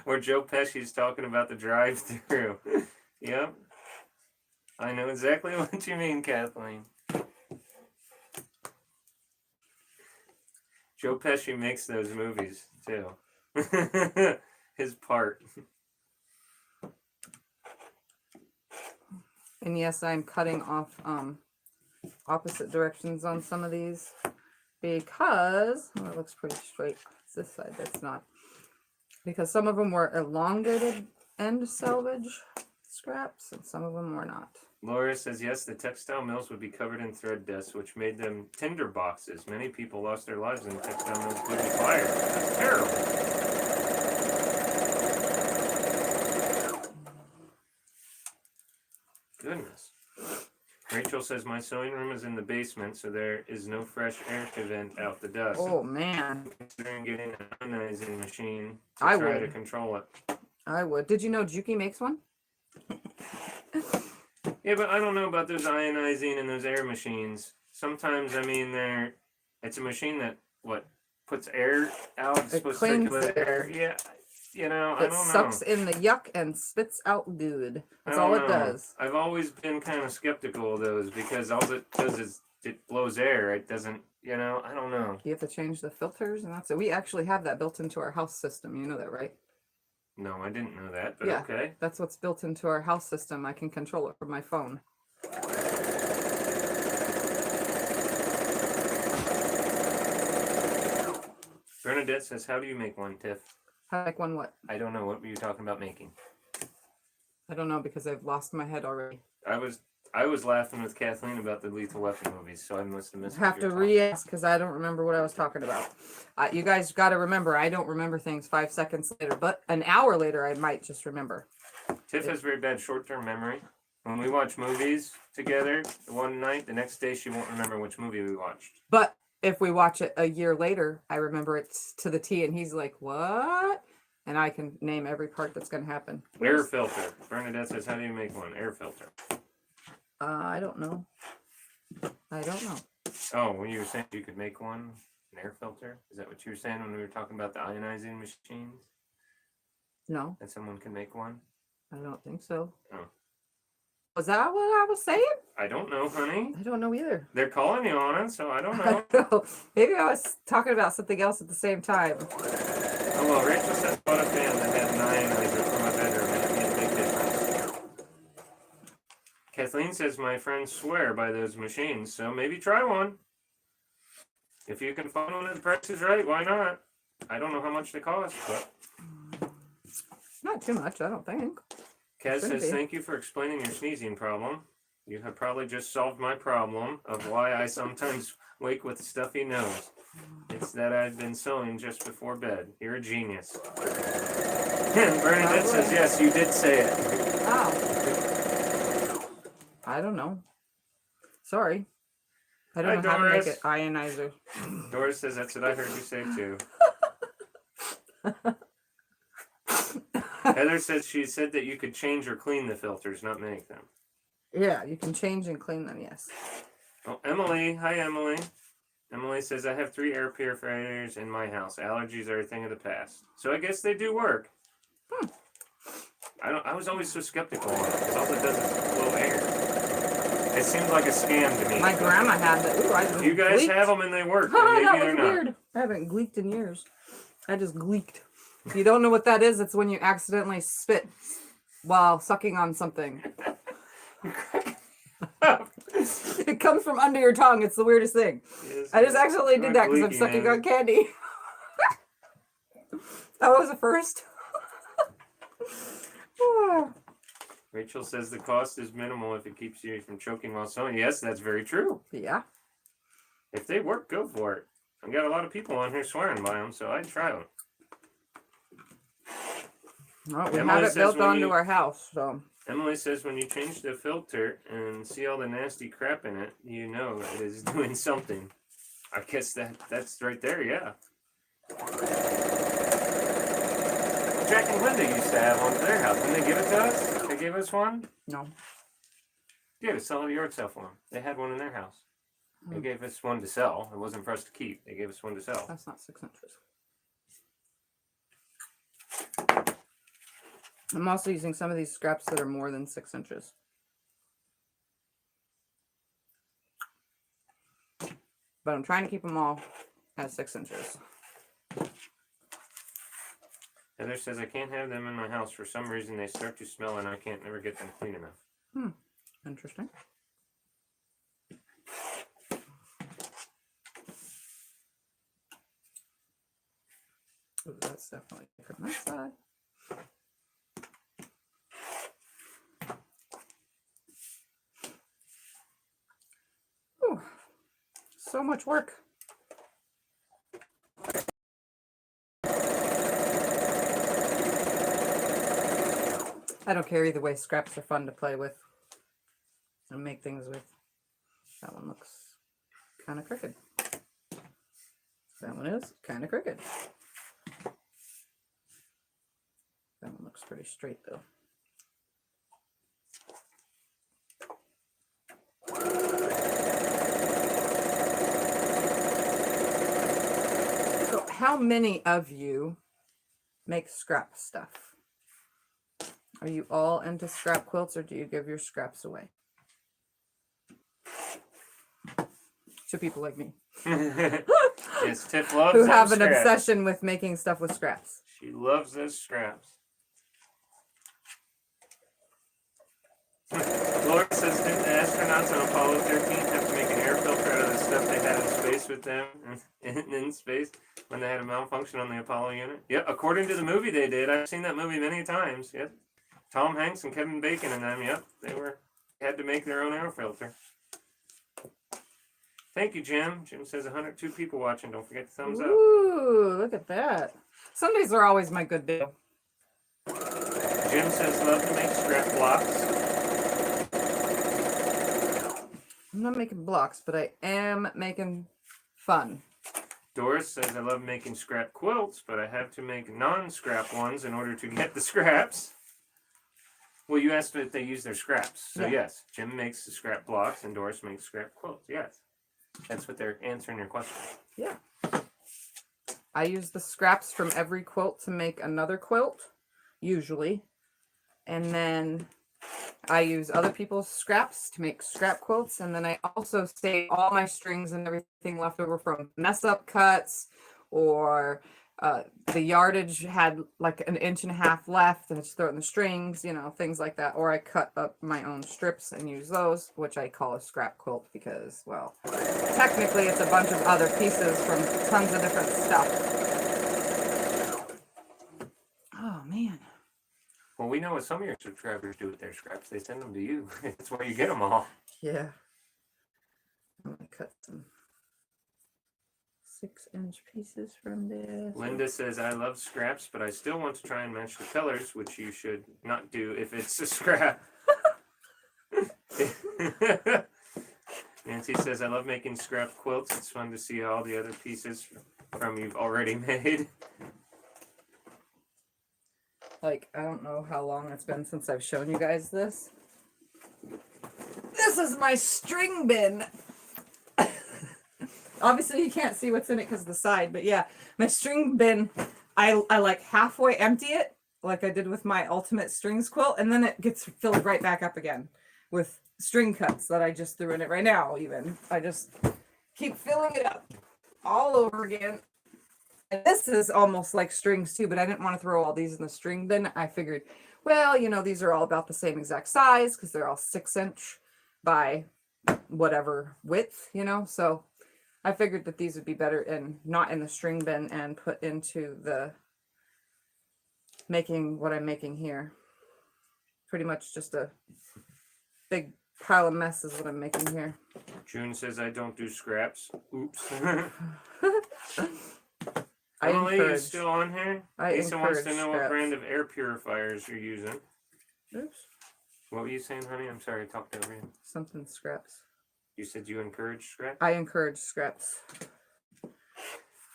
Where Joe Pesci's talking about the drive-through. Yep. I know exactly what you mean, Kathleen. Joe Pesci makes those movies, too. His part. And yes, I'm cutting off opposite directions on some of these because it looks pretty straight. It's this side that's not. Because some of them were elongated end selvage scraps and some of them were not. Laura says, yes, the textile mills would be covered in thread dust, which made them tinder boxes. Many people lost their lives in the textile mills due to fire. That's terrible. Goodness. Rachel says, my sewing room is in the basement, so there is no fresh air to vent out the dust. Oh, man. I'm considering getting an ionizing machine to I try would. to control it. I would. Did you know Juki makes one? Yeah, but I don't know about those ionizing and those air machines. Sometimes, I mean, it's a machine that, puts air out? It's It supposed to cleans circulate the air. Yeah, I don't It sucks know. in the yuck and spits out good. That's I all don't it know. does. I've always been kind of skeptical of those because all it does is it blows air. It doesn't, I don't know. You have to change the filters and that's it. We actually have that built into our house system. You know that, right? No, I didn't know that, but Yeah. okay. That's what's built into our house system. I can control it from my phone. Bernadette says, how do you make one, Tiff? Like one what? I don't know. What were you talking about making? I don't know because I've lost my head already. I was laughing with Kathleen about the Lethal Weapon movies, so I must have missed Have to re-ask because I don't remember what I was talking about. You guys got to remember, I don't remember things 5 seconds later, but an hour later I might just remember. Tiff has very bad short-term memory. When we watch movies together one night, the next day she won't remember which movie we watched. But if we watch it a year later, I remember it to the T, and he's like, what? And I can name every part that's going to happen. Air filter. Bernadette says, how do you make one? Air filter. I don't know. I don't know. Oh, when you were saying you could make one, an air filter? Is that what you were saying when we were talking about the ionizing machines? No, That someone can make one? I don't think so. Oh. Was that what I was saying? I don't know, honey. I don't know either. They're calling you on it, so I don't I know. don't know. Maybe I was talking about something else at the same time. Oh, well, Rachel says, I bought a fan that had an ionizer for my bedroom, and it made a big difference. Kathleen says, my friends swear by those machines, so maybe try one. If you can find one and the price is right, why not? I don't know how much they cost, but... Not too much, I don't think. Kaz Shouldn't says, be. thank you for explaining your sneezing problem. You have probably just solved my problem of why I sometimes wake with a stuffy nose. It's that I've been sewing just before bed. You're a genius. And Bernadette says, yes, you did say it. Oh. I don't know. Sorry. I don't Hi, know how to make Doris. it ionizer. Doris says, that's what I heard you say too. Heather says she said that you could change or clean the filters, not make them. Yeah, you can change and clean them, yes. Oh, Emily. Hi, Emily. Emily says, I have 3 air purifiers in my house. Allergies are a thing of the past. So I guess they do work. I was always so skeptical on it because all it does is blow air. It seems like a scam to me. My grandma had that. Ooh, I just You guys gleeked. have them and they work. Oh, Maybe that they're was not. weird. I haven't gleeked in years. I just gleeked. If you don't know what that is, it's when you accidentally spit while sucking on something. It comes from under your tongue. It's the weirdest thing. Yes, I just accidentally did that because I'm gleeking, sucking man. on candy. That was a first. Rachel says the cost is minimal if it keeps you from choking while sewing. Yes, that's very true. Yeah. If they work, go for it. I've got a lot of people on here swearing by them, so I'd try them. Well, we Emily have it says built when onto you- our house, so. Emily says when you change the filter and see all the nasty crap in it, you know it is doing something. I guess that's right there, yeah. Jack and Linda used to have one at their house. Didn't they give it to us? They gave us one? No. Yeah, to sell at a yard sale for them. They had one in their house. They gave us one to sell. It wasn't for us to keep. They gave us one to sell. That's not 6 inches. I'm also using some of these scraps that are more than 6 inches. But I'm trying to keep them all at 6 inches. Heather says I can't have them in my house. For some reason they start to smell and I can't never get them clean enough. Interesting. Ooh, that's definitely from that side. Ooh, so much work. I don't care either way. Scraps are fun to play with and make things with. That one looks kind of crooked. That one is kind of crooked. That one looks pretty straight though. So how many of you make scrap stuff? Are you all into scrap quilts or do you give your scraps away? To people like me. Yes, Tiff loves Who those have an scraps. obsession with making stuff with scraps. She loves those scraps. Laura says, didn't the astronauts on Apollo 13 have to make an air filter out of the stuff they had in space with them in space when they had a malfunction on the Apollo unit? Yep, according to the movie they did. I've seen that movie many times. Yep. Tom Hanks and Kevin Bacon and them, yep, they had to make their own air filter. Thank you, Jim. Jim says 102 people watching. Don't forget the thumbs up. Ooh, look at that. Sundays are always my good day. Jim says love to make scrap blocks. I'm not making blocks, but I am making fun. Doris says I love making scrap quilts, but I have to make non-scrap ones in order to get the scraps. Well, you asked if they use their scraps. So Yeah. yes, Jim makes the scrap blocks and Doris makes scrap quilts. Yes. That's what they're answering your question. Yeah. I use the scraps from every quilt to make another quilt, usually. And then I use other people's scraps to make scrap quilts. And then I also save all my strings and everything left over from mess up cuts, or the yardage had like 1.5 inches left and I just throw it in the strings, you know, things like that. Or I cut up my own strips and use those, which I call a scrap quilt because, well, technically it's a bunch of other pieces from tons of different stuff. Oh, man. Well, we know what some of your subscribers do with their scraps. They send them to you. That's where you get them all. Yeah. I'm going to cut some 6-inch pieces from this. Linda says, I love scraps, but I still want to try and match the colors, which you should not do if it's a scrap. Nancy says, I love making scrap quilts. It's fun to see all the other pieces from you've already made. Like, I don't know how long it's been since I've shown you guys this. This is my string bin. Obviously, you can't see what's in it because of the side, but yeah, my string bin, I like halfway empty it like I did with my ultimate strings quilt, and then it gets filled right back up again with string cuts that I just threw in it right now. Even I just keep filling it up all over again. And this is almost like strings too, but I didn't want to throw all these in the string bin. I figured, well, you know, these are all about the same exact size because they're all 6" by whatever width, you know. So I figured that these would be better in not in the string bin and put into the making what I'm making here. Pretty much just a big pile of mess is what I'm making here. June says I don't do scraps. Oops. I Emily, you encourage. still on here? I Lisa wants to encourage know what scraps. brand of air purifiers you're using. Oops. What were you saying, honey? I'm sorry, I talked over you. Something scraps. You said you encourage scraps? I encourage scraps.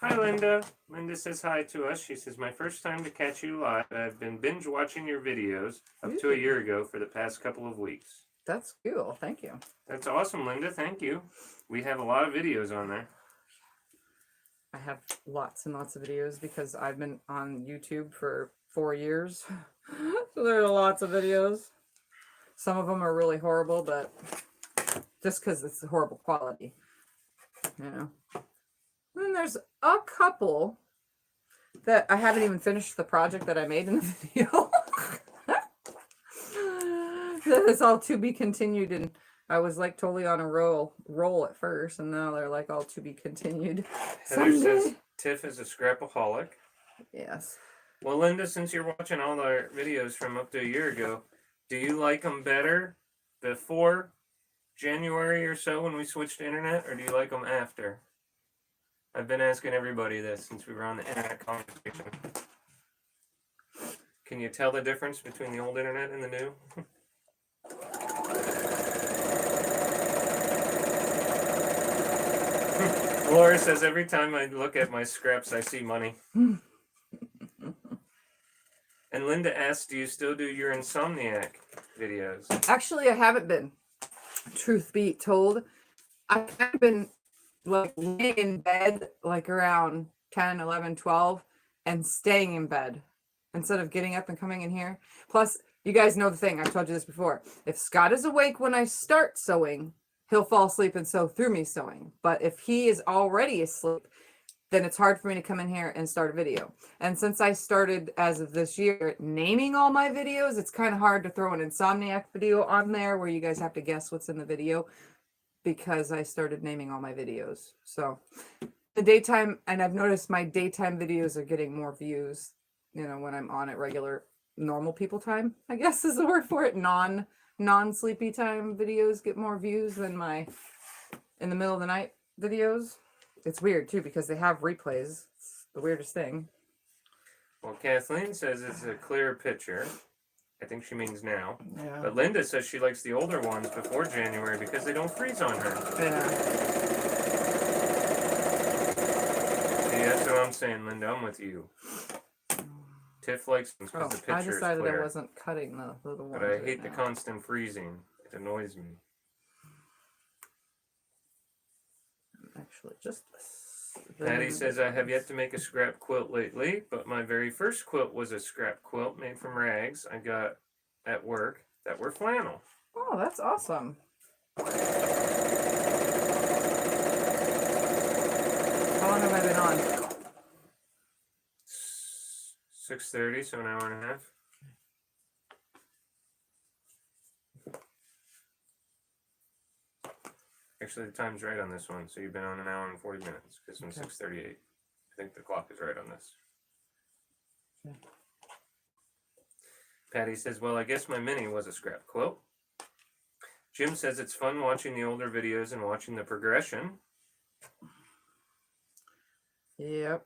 Hi, Linda. Linda says hi to us. She says, my first time to catch you live. I've been binge watching your videos up to a year ago for the past couple of weeks. That's cool. Thank you. That's awesome, Linda. Thank you. We have a lot of videos on there. I have lots and lots of videos because I've been on YouTube for 4 years. So there's lots of videos. Some of them are really horrible, but just because it's horrible quality, you know. And then there's a couple that I haven't even finished the project that I made in the video. It's all to be continued, and I was like totally on a roll at first, and now they're like all to be continued. Heather Someday. says Tiff is a scrapaholic. Yes. Well, Linda, since you're watching all our videos from up to a year ago, do you like them better before January or so when we switched to internet, or do you like them after? I've been asking everybody this since we were on the internet conversation. Can you tell the difference between the old internet and the new? Laura says, every time I look at my scraps, I see money. And Linda asks, do you still do your Insomniac videos? Actually, I haven't been. Truth be told, I've been like laying in bed like around 10, 11, 12 and staying in bed instead of getting up and coming in here. Plus, you guys know the thing. I've told you this before. If Scott is awake when I start sewing, he'll fall asleep and sew through me sewing. But if he is already asleep, then it's hard for me to come in here and start a video. And since I started, as of this year, naming all my videos, it's kind of hard to throw an Insomniac video on there where you guys have to guess what's in the video because I started naming all my videos. So the daytime, and I've noticed my daytime videos are getting more views, you know, when I'm on at regular normal people time, I guess is the word for it. Non-sleepy time videos get more views than my in the middle of the night videos. It's weird too because they have replays. It's the weirdest thing. Well, Kathleen says it's a clearer picture. I think she means now. Yeah. But Linda says she likes the older ones before January because they don't freeze on her. Yeah. See, that's what I'm saying, Linda. I'm with you. Tiff likes them because the picture I decided is clear. I wasn't cutting the little ones. But I right hate the now. constant freezing. It annoys me. Actually, just Patty says, I have yet to make a scrap quilt lately, but my very first quilt was a scrap quilt made from rags I got at work that were flannel. Oh, that's awesome. How long have I been on? 6:30, so an hour and a half. Actually, the time's right on this one, so you've been on an hour and 40 minutes because I'm 6:38. I think the clock is right on this. Okay. Patty says, well, I guess my mini was a scrap quilt. Jim says it's fun watching the older videos and watching the progression. Yep.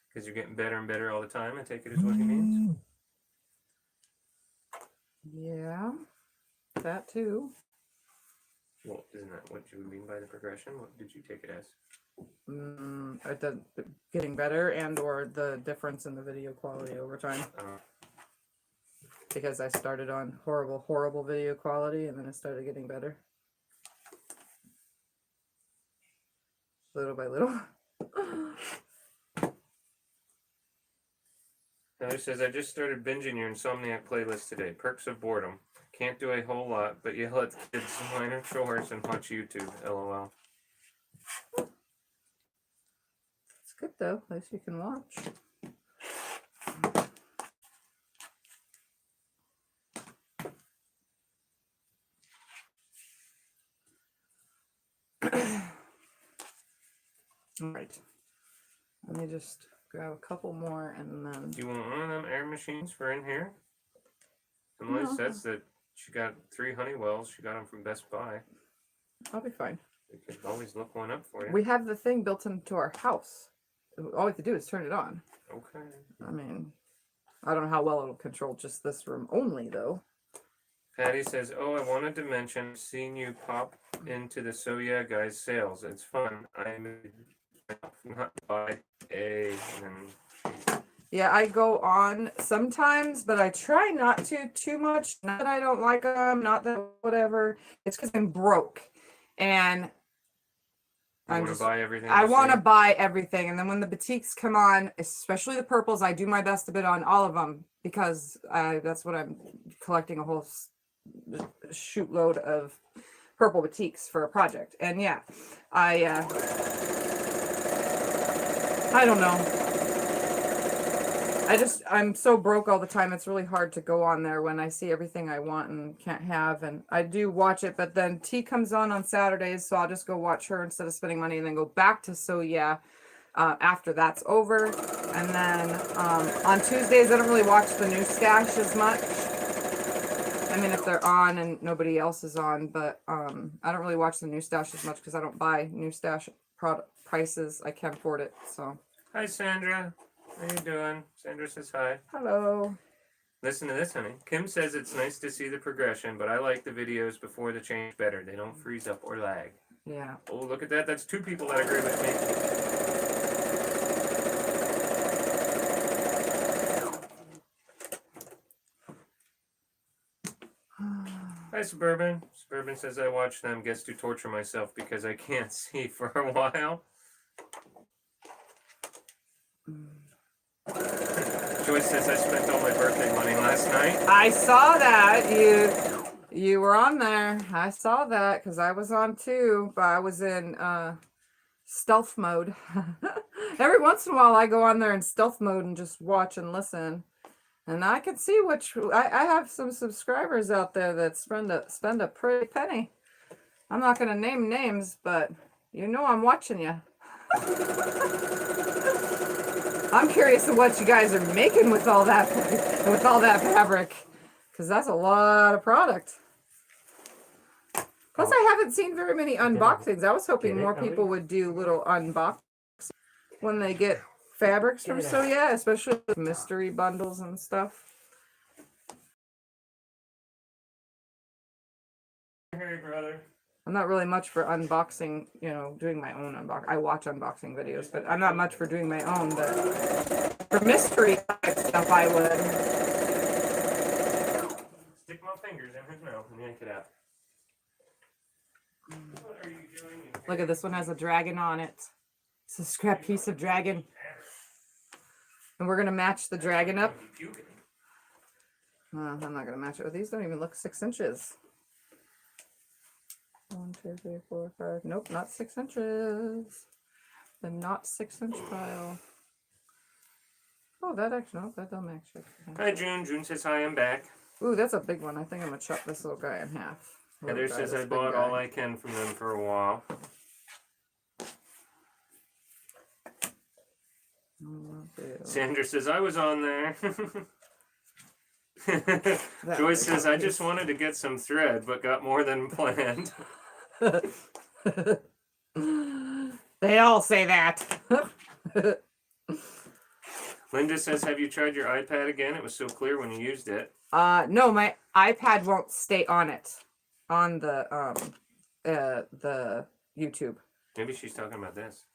Because you're getting better and better all the time, I take it is what he means. Yeah. That too. Well, isn't that what you mean by the progression? What did you take it as? The getting better and or the difference in the video quality over time. Because I started on horrible video quality and then it started getting better. Little by little. Heather says, I just started binging your Insomniac playlist today. Perks of boredom. Can't do a whole lot, but yell at kids, minor chores, and watch YouTube. LOL. It's good though. At least you can watch. All right. Let me just grab a couple more and then. Do you want one of them air machines for in here? Emily No. says that she got 3 Honeywells. She got them from Best Buy. I'll be fine. We could always look one up for you. We have the thing built into our house. All we have to do is turn it on. Okay. I mean, I don't know how well it'll control just this room only, though. Patty says, oh, I wanted to mention seeing you pop into the So Yeah Guys sales. It's fun. I'm not buy a. Yeah, I go on sometimes, but I try not to too much. Not that I don't like them, not that whatever. It's because I'm broke. And I want to buy everything. I want to buy everything. And then when the boutiques come on, especially the purples, I do my best to bid on all of them because that's what I'm collecting, a whole shoot load of purple boutiques for a project. And yeah, I don't know. I'm so broke all the time. It's really hard to go on there when I see everything I want and can't have. And I do watch it, but then T comes on Saturdays. So I'll just go watch her instead of spending money and then go back to So Yeah after that's over. And then on Tuesdays, I don't really watch the new stash as much. I mean, if they're on and nobody else is on, but I don't really watch the new stash as much because I don't buy new stash product prices. I can't afford it. So. Hi, Sandra. How you doing? Sandra says hi. Hello. Listen to this, honey. Kim says it's nice to see the progression, but I like the videos before the change better. They don't freeze up or lag. Yeah. Oh, look at that. That's 2 people that agree with me. Hi, Suburban. Suburban says I watch them, gets to torture myself because I can't see for a while. Joyce says I spent all my birthday money last night. I saw that. You were on there. I saw that because I was on too, but I was in stealth mode. Every once in a while I go on there in stealth mode and just watch and listen. And I can see which I have some subscribers out there that spend a pretty penny. I'm not gonna name names, but you know I'm watching you. I'm curious of what you guys are making with all that fabric, because that's a lot of product. Plus, I haven't seen very many unboxings. I was hoping more people would do little unboxings when they get fabrics from So Yeah, especially with mystery bundles and stuff. Hey, brother. I'm not really much for unboxing, doing my own unboxing. I watch unboxing videos, but I'm not much for doing my own. But for mystery stuff, I would. Stick my fingers in his mouth and yank it out. What are you doing? Look at this one, has a dragon on it. It's a scrap piece of dragon. And we're going to match the dragon up. I'm not going to match it. These don't even look 6 inches. 1, 2, 3, 4, 5. Nope, not 6 inches. The not 6-inch pile. Oh, that actually, no, that don't match it. Hi, June. June says hi, I'm back. Ooh, that's a big one. I think I'm going to chop this little guy in half. Heather says I bought all I can from them for a while. Sandra says I was on there. Joyce says I just wanted to get some thread, but got more than planned. They all say that. Linda says, have you tried your iPad again? It was so clear when you used it. No, my iPad won't stay on it. On the YouTube. Maybe she's talking about this.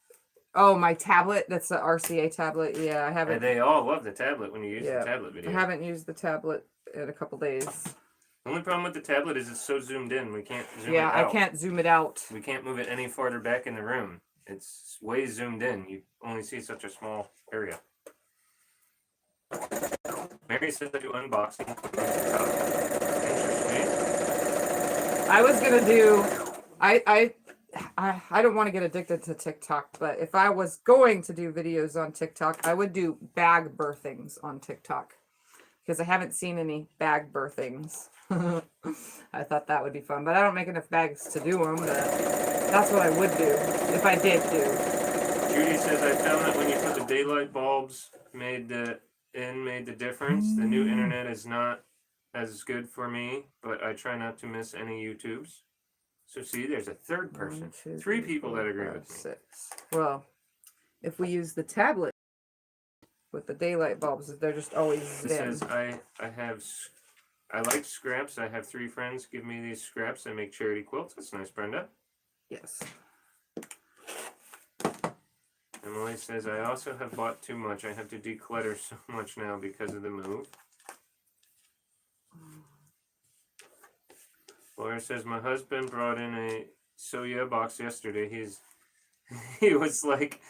Oh, my tablet. That's the RCA tablet. Yeah, I haven't. And they all love the tablet when you use the tablet video. I haven't used the tablet in a couple days. The only problem with the tablet is it's so zoomed in. We can't zoom it out. Yeah, I can't zoom it out. We can't move it any farther back in the room. It's way zoomed in. You only see such a small area. Mary says I do unboxing. Interesting. I was gonna do. I don't want to get addicted to TikTok, but if I was going to do videos on TikTok, I would do bag birthings on TikTok because I haven't seen any bag birthings. I thought that would be fun, but I don't make enough bags to do them. But that's what I would do if I did do. Judy says I found that when you put the daylight bulbs made the difference. The new internet is not as good for me, but I try not to miss any YouTubes. So see, there's a third person. 1, 2, 3 3, people 4, that agree 5, with me. 6. Well, if we use the tablet with the daylight bulbs, they're just always It dim. says I like scraps. I have 3 friends give me these scraps. I make charity quilts. That's nice, Brenda. Yes. Emily says I also have bought too much. I have to declutter so much now because of the move. Laura says my husband brought in a Soya box yesterday. He was like,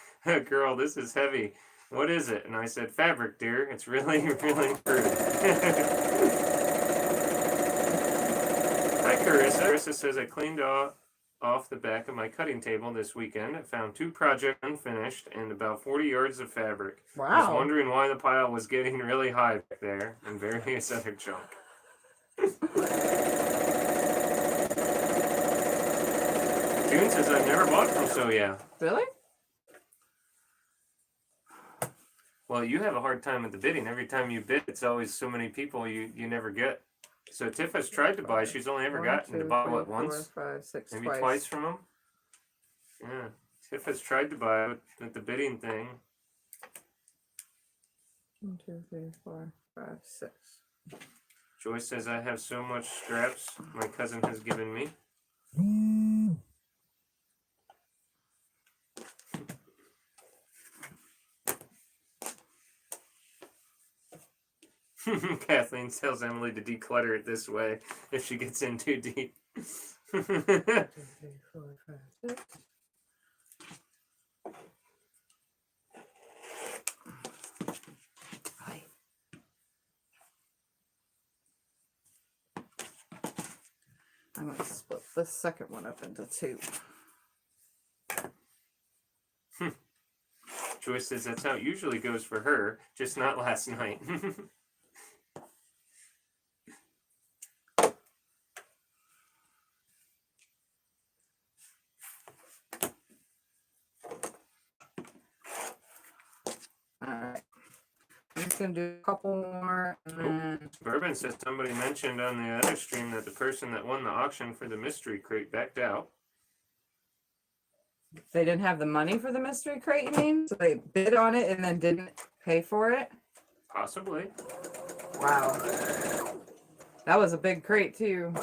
girl, this is heavy. What is it? And I said, fabric, dear. It's really, really pretty. Hi, Carissa. Carissa says I cleaned off the back of my cutting table this weekend. I found 2 projects unfinished and about 40 yards of fabric. I was Wow. wondering why the pile was getting really high back there and various other junk. June says I've never bought from Soya. Really? Well, you have a hard time at the bidding. Every time you bid, it's always so many people you never get. So Tiff has tried to buy. She's only ever 1, gotten 2, to buy 3, what 4, once, 5, 6, maybe twice from them. Yeah, Tiff has tried to buy with the bidding thing. 1, 2, 3, 4, 5, 6. Joyce says I have so much scraps my cousin has given me. Kathleen tells Emily to declutter it this way if she gets in too deep. 2, 3, 4, 5, 6. Hi. I'm going to split the second one up into 2. Joyce says that's how it usually goes for her, just not last night. Alright. I'm just going to do a couple more. And then... Bourbon says somebody mentioned on the other stream that the person that won the auction for the mystery crate backed out. They didn't have the money for the mystery crate, you mean? So they bid on it and then didn't pay for it? Possibly. Wow. That was a big crate, too. Who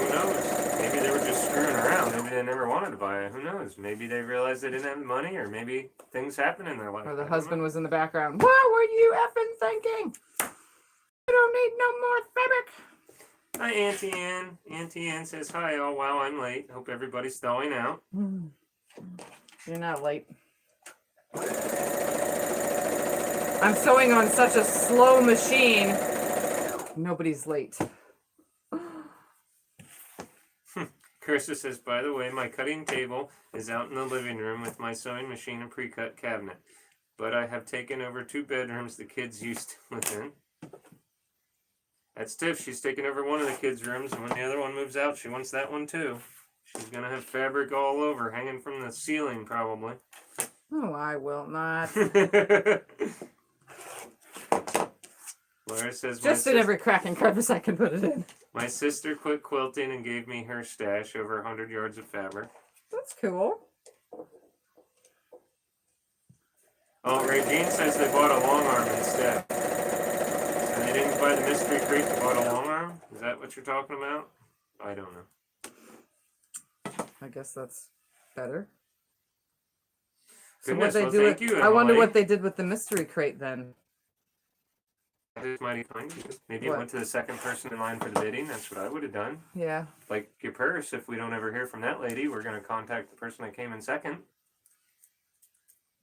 knows? Maybe they were just screwing around. Maybe they never wanted to buy it. Who knows? Maybe they realized they didn't have the money, or maybe things happen in their life. Or the husband was in the background. What were you effing thinking? You don't need no more fabric. Hi, Auntie Ann. Auntie Ann says, hi, all. Wow, I'm late. Hope everybody's thawing out. You're not late. I'm sewing on such a slow machine. Nobody's late. Carissa says, by the way, my cutting table is out in the living room with my sewing machine and pre-cut cabinet. But I have taken over 2 bedrooms the kids used to live in. That's Tiff. She's taking over one of the kids' rooms, and when the other one moves out, she wants that one too. She's going to have fabric all over, hanging from the ceiling, probably. Oh, I will not. Laura says, Just in every crack and crevice I can put it in. my sister quit quilting and gave me her stash, over 100 yards of fabric. That's cool. Oh, Regine says they bought a long arm instead. And they didn't buy the mystery crate, they bought a long arm? Is that what you're talking about? I don't know. I guess that's better. Goodness, so what they well, do thank you, I wonder Emily. what they did with the mystery crate then. That is mighty kind of you. Maybe What? it went to the second person in line for the bidding. That's what I would have done. Yeah. Like your purse, if we don't ever hear from that lady, we're going to contact the person that came in second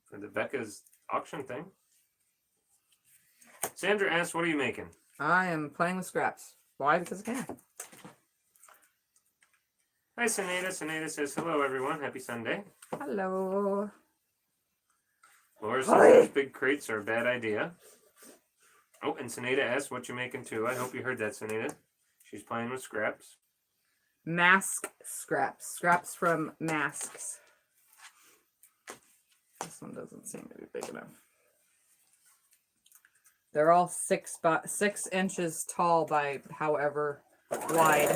for the Becca's auction thing. Sandra asks, what are you making? I am playing with scraps. Why? Because I can. Hi, Senada. Senada says, hello, everyone. Happy Sunday. Hello. Laura says Hi. those big crates are a bad idea. Oh, and Senada asks, what you making too? I hope you heard that, Senada. She's playing with scraps. Mask scraps. Scraps from masks. This one doesn't seem to be big enough. They're all 6 inches tall by however wide.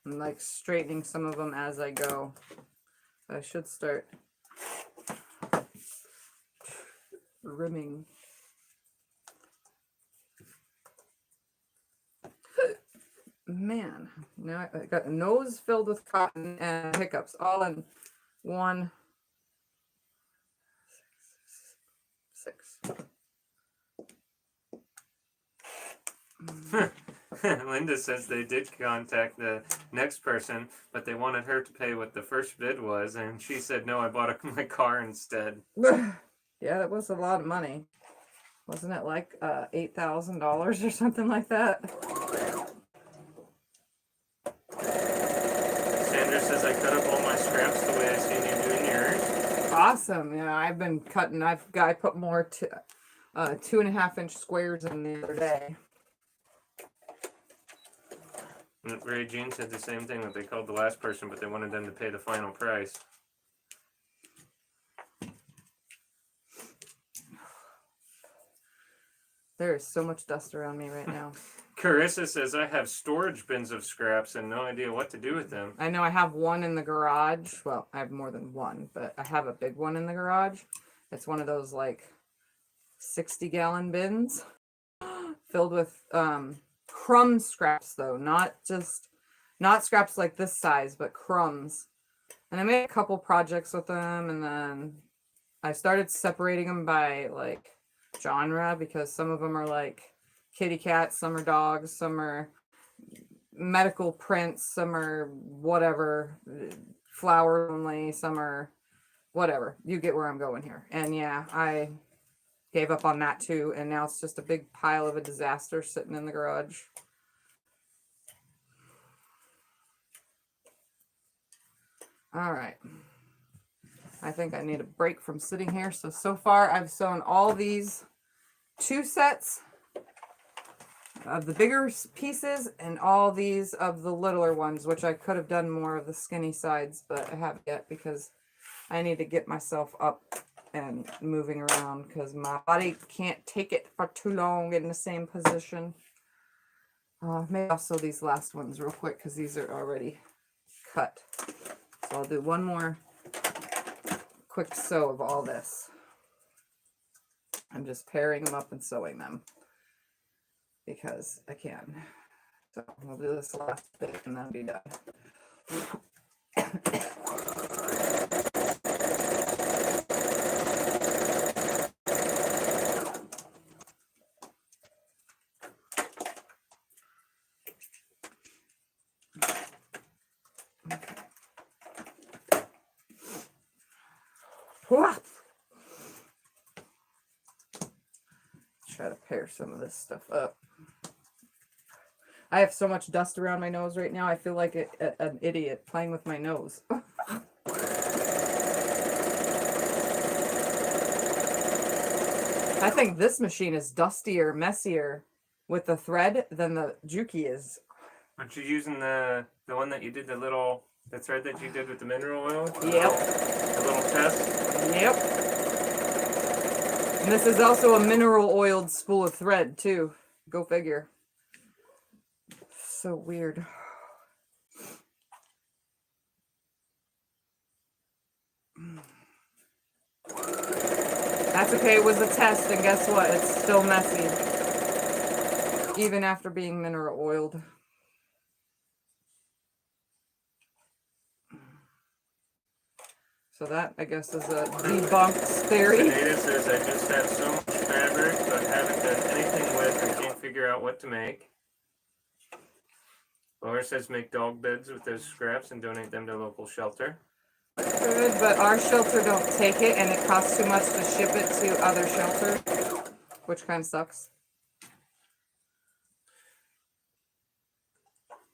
I'm like straightening some of them as I go. I should start rimming. Man, now I got a nose filled with cotton and hiccups all in one. 6. Linda says they did contact the next person, but they wanted her to pay what the first bid was, and she said, no, I bought my car instead. Yeah, that was a lot of money. Wasn't it like $8,000 or something like that? Sandra says, I cut up all my scraps the way I seen you doing yours. Awesome. Yeah, I've been cutting. I put more 2.5-inch squares in the other day. Ray Jean said the same thing, that they called the last person, but they wanted them to pay the final price. There is so much dust around me right now. Carissa says, I have storage bins of scraps and no idea what to do with them. I know I have one in the garage. Well, I have more than one, but I have a big one in the garage. It's one of those like 60-gallon bins filled with crumb scraps, though, not scraps like this size, but crumbs. And I made a couple projects with them, and then I started separating them by like genre, because some of them are like kitty cats, some are dogs, some are medical prints, some are whatever, flower only, some are whatever. You get where I'm going here. And yeah, I gave up on that too, and now it's just a big pile of a disaster sitting in the garage. All right. I think I need a break from sitting here. So far I've sewn all these 2 sets of the bigger pieces and all these of the littler ones, which I could have done more of the skinny sides, but I haven't yet because I need to get myself up and moving around because my body can't take it for too long in the same position. Maybe I'll sew these last ones real quick because these are already cut. So I'll do one more quick sew of all this. I'm just pairing them up and sewing them because I can. So we'll do this last bit and that'll be done. Try to pair some of this stuff up. I have so much dust around my nose right now. I feel like an idiot playing with my nose. I think this machine is dustier, messier with the thread than the Juki is. Aren't you using the one that you did the thread that you did with the mineral oil? Yep. The little test? Yep. And this is also a mineral oiled spool of thread too. Go figure. So weird. That's okay. It was a test, and guess what? It's still messy. Even after being mineral oiled. So that, I guess, is a debunked theory. Anita says, I just have so much fabric, but haven't done anything with and can't figure out what to make. Laura says make dog beds with those scraps and donate them to a local shelter. Good, but our shelter don't take it, and it costs too much to ship it to other shelters, which kind of sucks.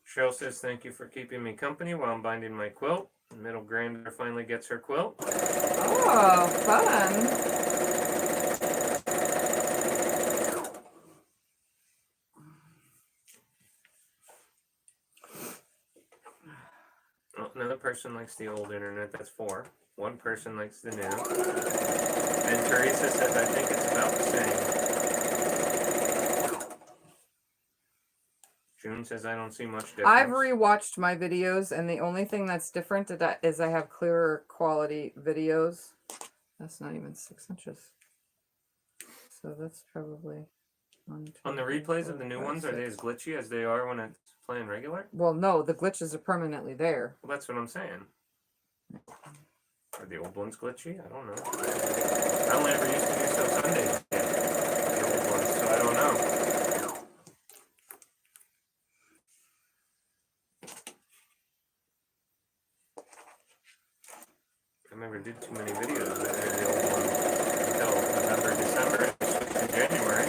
Cheryl says thank you for keeping me company while I'm binding my quilt. The middle granddaughter finally gets her quilt. Oh, fun. Oh, another person likes the old internet. That's 4. One person likes the new. And Teresa says, I think it's about the same. June says, I don't see much difference. I've rewatched my videos, and the only thing that's different is I have clearer quality videos. That's not even 6 inches. So that's probably... On the replays of the new ones, are they as glitchy as they are when it's playing regular? Well, no, the glitches are permanently there. Well, that's what I'm saying. Are the old ones glitchy? I don't know. I only ever used to do So Sundays. The old ones, so I don't know. I never did too many videos with the old ones until November, December, and January.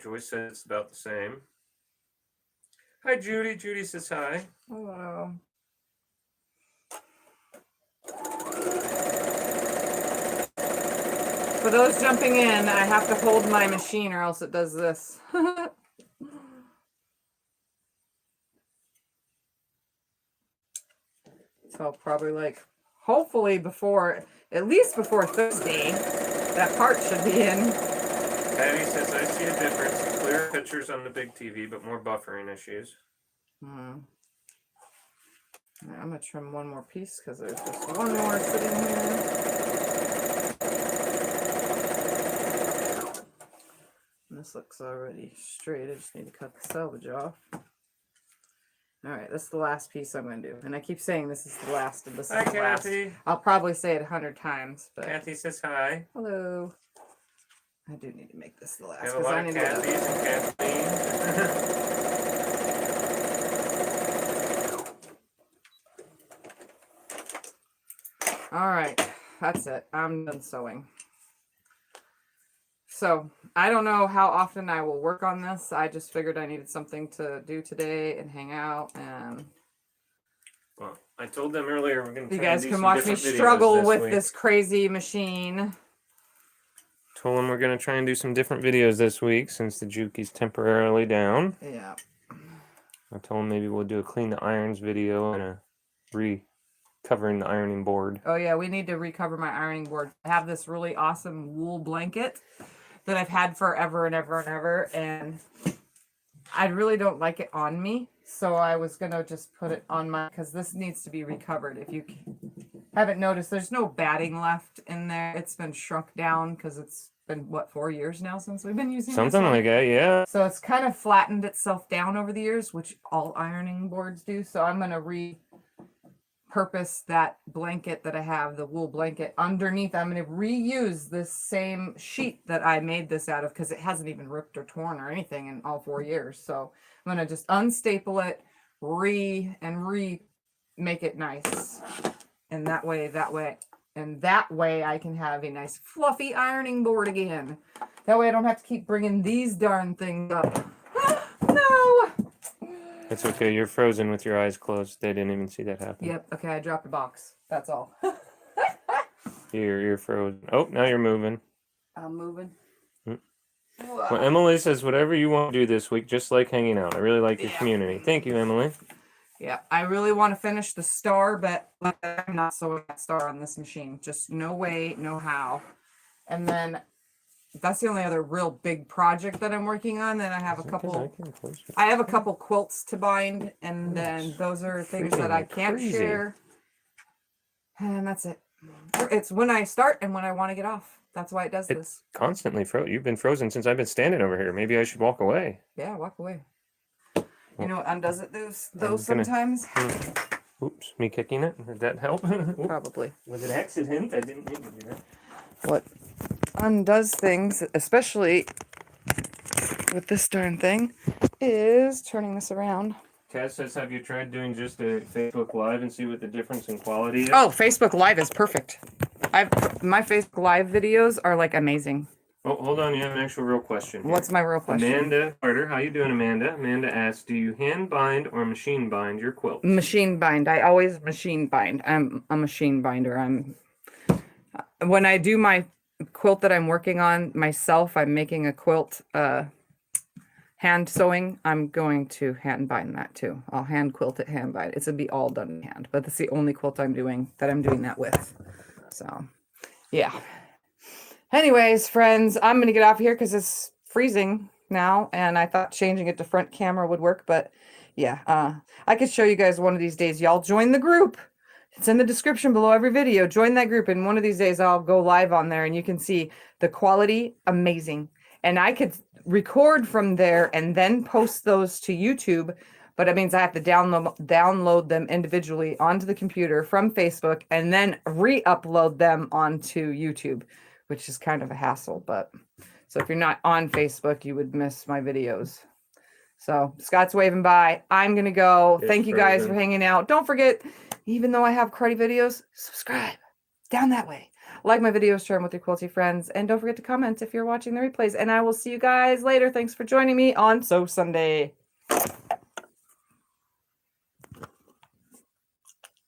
Joyce says it's about the same. Hi, Judy. Judy says hi. Hello. For those jumping in, I have to hold my machine or else it does this. So probably like, hopefully before, at least before Thursday, that part should be in. Patty says, I see a difference. Clearer pictures on the big TV, but more buffering issues. I'm going to trim one more piece because there's just one more sitting here. And this looks already straight. I just need to cut the selvage off. All right, this is the last piece I'm going to do. And I keep saying this is the last and this is Hi, the last. Kathy. I'll probably say it 100 times. But Kathy says hi. hello. I do need to make this the last. We have a lot of Kathys and Kathleen. All right, that's it. I'm done sewing. So I don't know how often I will work on this. I just figured I needed something to do today and hang out, and Well, I told them earlier we're going to. You guys can watch me struggle with this crazy machine. Told them we're going to try and do some different videos this week since the Juki's temporarily down. Yeah. I told them maybe we'll do a clean the irons video and a recovering the ironing board. Oh yeah, we need to recover my ironing board. I have this really awesome wool blanket that I've had forever and ever and ever, and I really don't like it on me. So I was gonna just put it on my, because this needs to be recovered. If you haven't noticed, there's no batting left in there. It's been shrunk down because it's been, what, 4 years now since we've been using Something like that, yeah. So it's kind of flattened itself down over the years, which all ironing boards do. So I'm gonna repurpose that blanket that I have, the wool blanket underneath. I'm gonna reuse this same sheet that I made this out of because it hasn't even ripped or torn or anything in all 4 years. So I'm gonna just unstaple it, make it nice. And that way I can have a nice fluffy ironing board again. That way I don't have to keep bringing these darn things up. No! It's okay. You're frozen with your eyes closed. They didn't even see that happen. Yep. Okay, I dropped a box. That's all. You're frozen. Oh, now you're moving. I'm moving. Well, Emily says whatever you want to do this week, just like hanging out. I really like your community. Thank you, Emily. Yeah, I really want to finish the star, but I'm not sewing that star on this machine. Just no way, no how. And then that's the only other real big project that I'm working on. Then I have a couple quilts to bind, and then those are things that I can't share. And that's it. It's when I start and when I want to get off. That's why it does this. Constantly frozen. You've been frozen since I've been standing over here. Maybe I should walk away. Yeah, walk away. You know what undoes it those sometimes? Oops, me kicking it. Did that help? Probably. Was it an accident? I didn't mean to do that. What undoes things, especially with this darn thing is turning this around. Kaz says, have you tried doing just a Facebook Live and see what the difference in quality is? Oh, Facebook Live is perfect. My Facebook Live videos are like amazing. Oh, hold on, you have an actual real question here. What's my real question? Amanda Carter, how you doing, Amanda? Amanda asks, do you hand bind or machine bind your quilt? Machine bind. I always machine bind. I'm a machine binder. When I do my quilt that I'm working on myself, I'm making a quilt hand sewing. I'm going to hand bind that too. I'll hand quilt it, hand bind. It's gonna be all done in hand, but that's the only quilt I'm doing that with. So yeah. Anyways, friends, I'm gonna get off here because it's freezing now, and I thought changing it to front camera would work, but yeah, I could show you guys one of these days. Y'all join the group. It's in the description below every video. Join that group, and one of these days I'll go live on there, and you can see the quality, amazing. And I could record from there and then post those to YouTube, but it means I have to download them individually onto the computer from Facebook and then re-upload them onto YouTube, which is kind of a hassle. But so if you're not on Facebook, you would miss my videos. So Scott's waving by. I'm gonna go. It's Thank you guys for frozen. hanging out. Don't forget, even though I have cruddy videos, subscribe down that way. Like my videos, share them with your quilty friends, and don't forget to comment if you're watching the replays. And I will see you guys later. Thanks for joining me on Sew Sunday.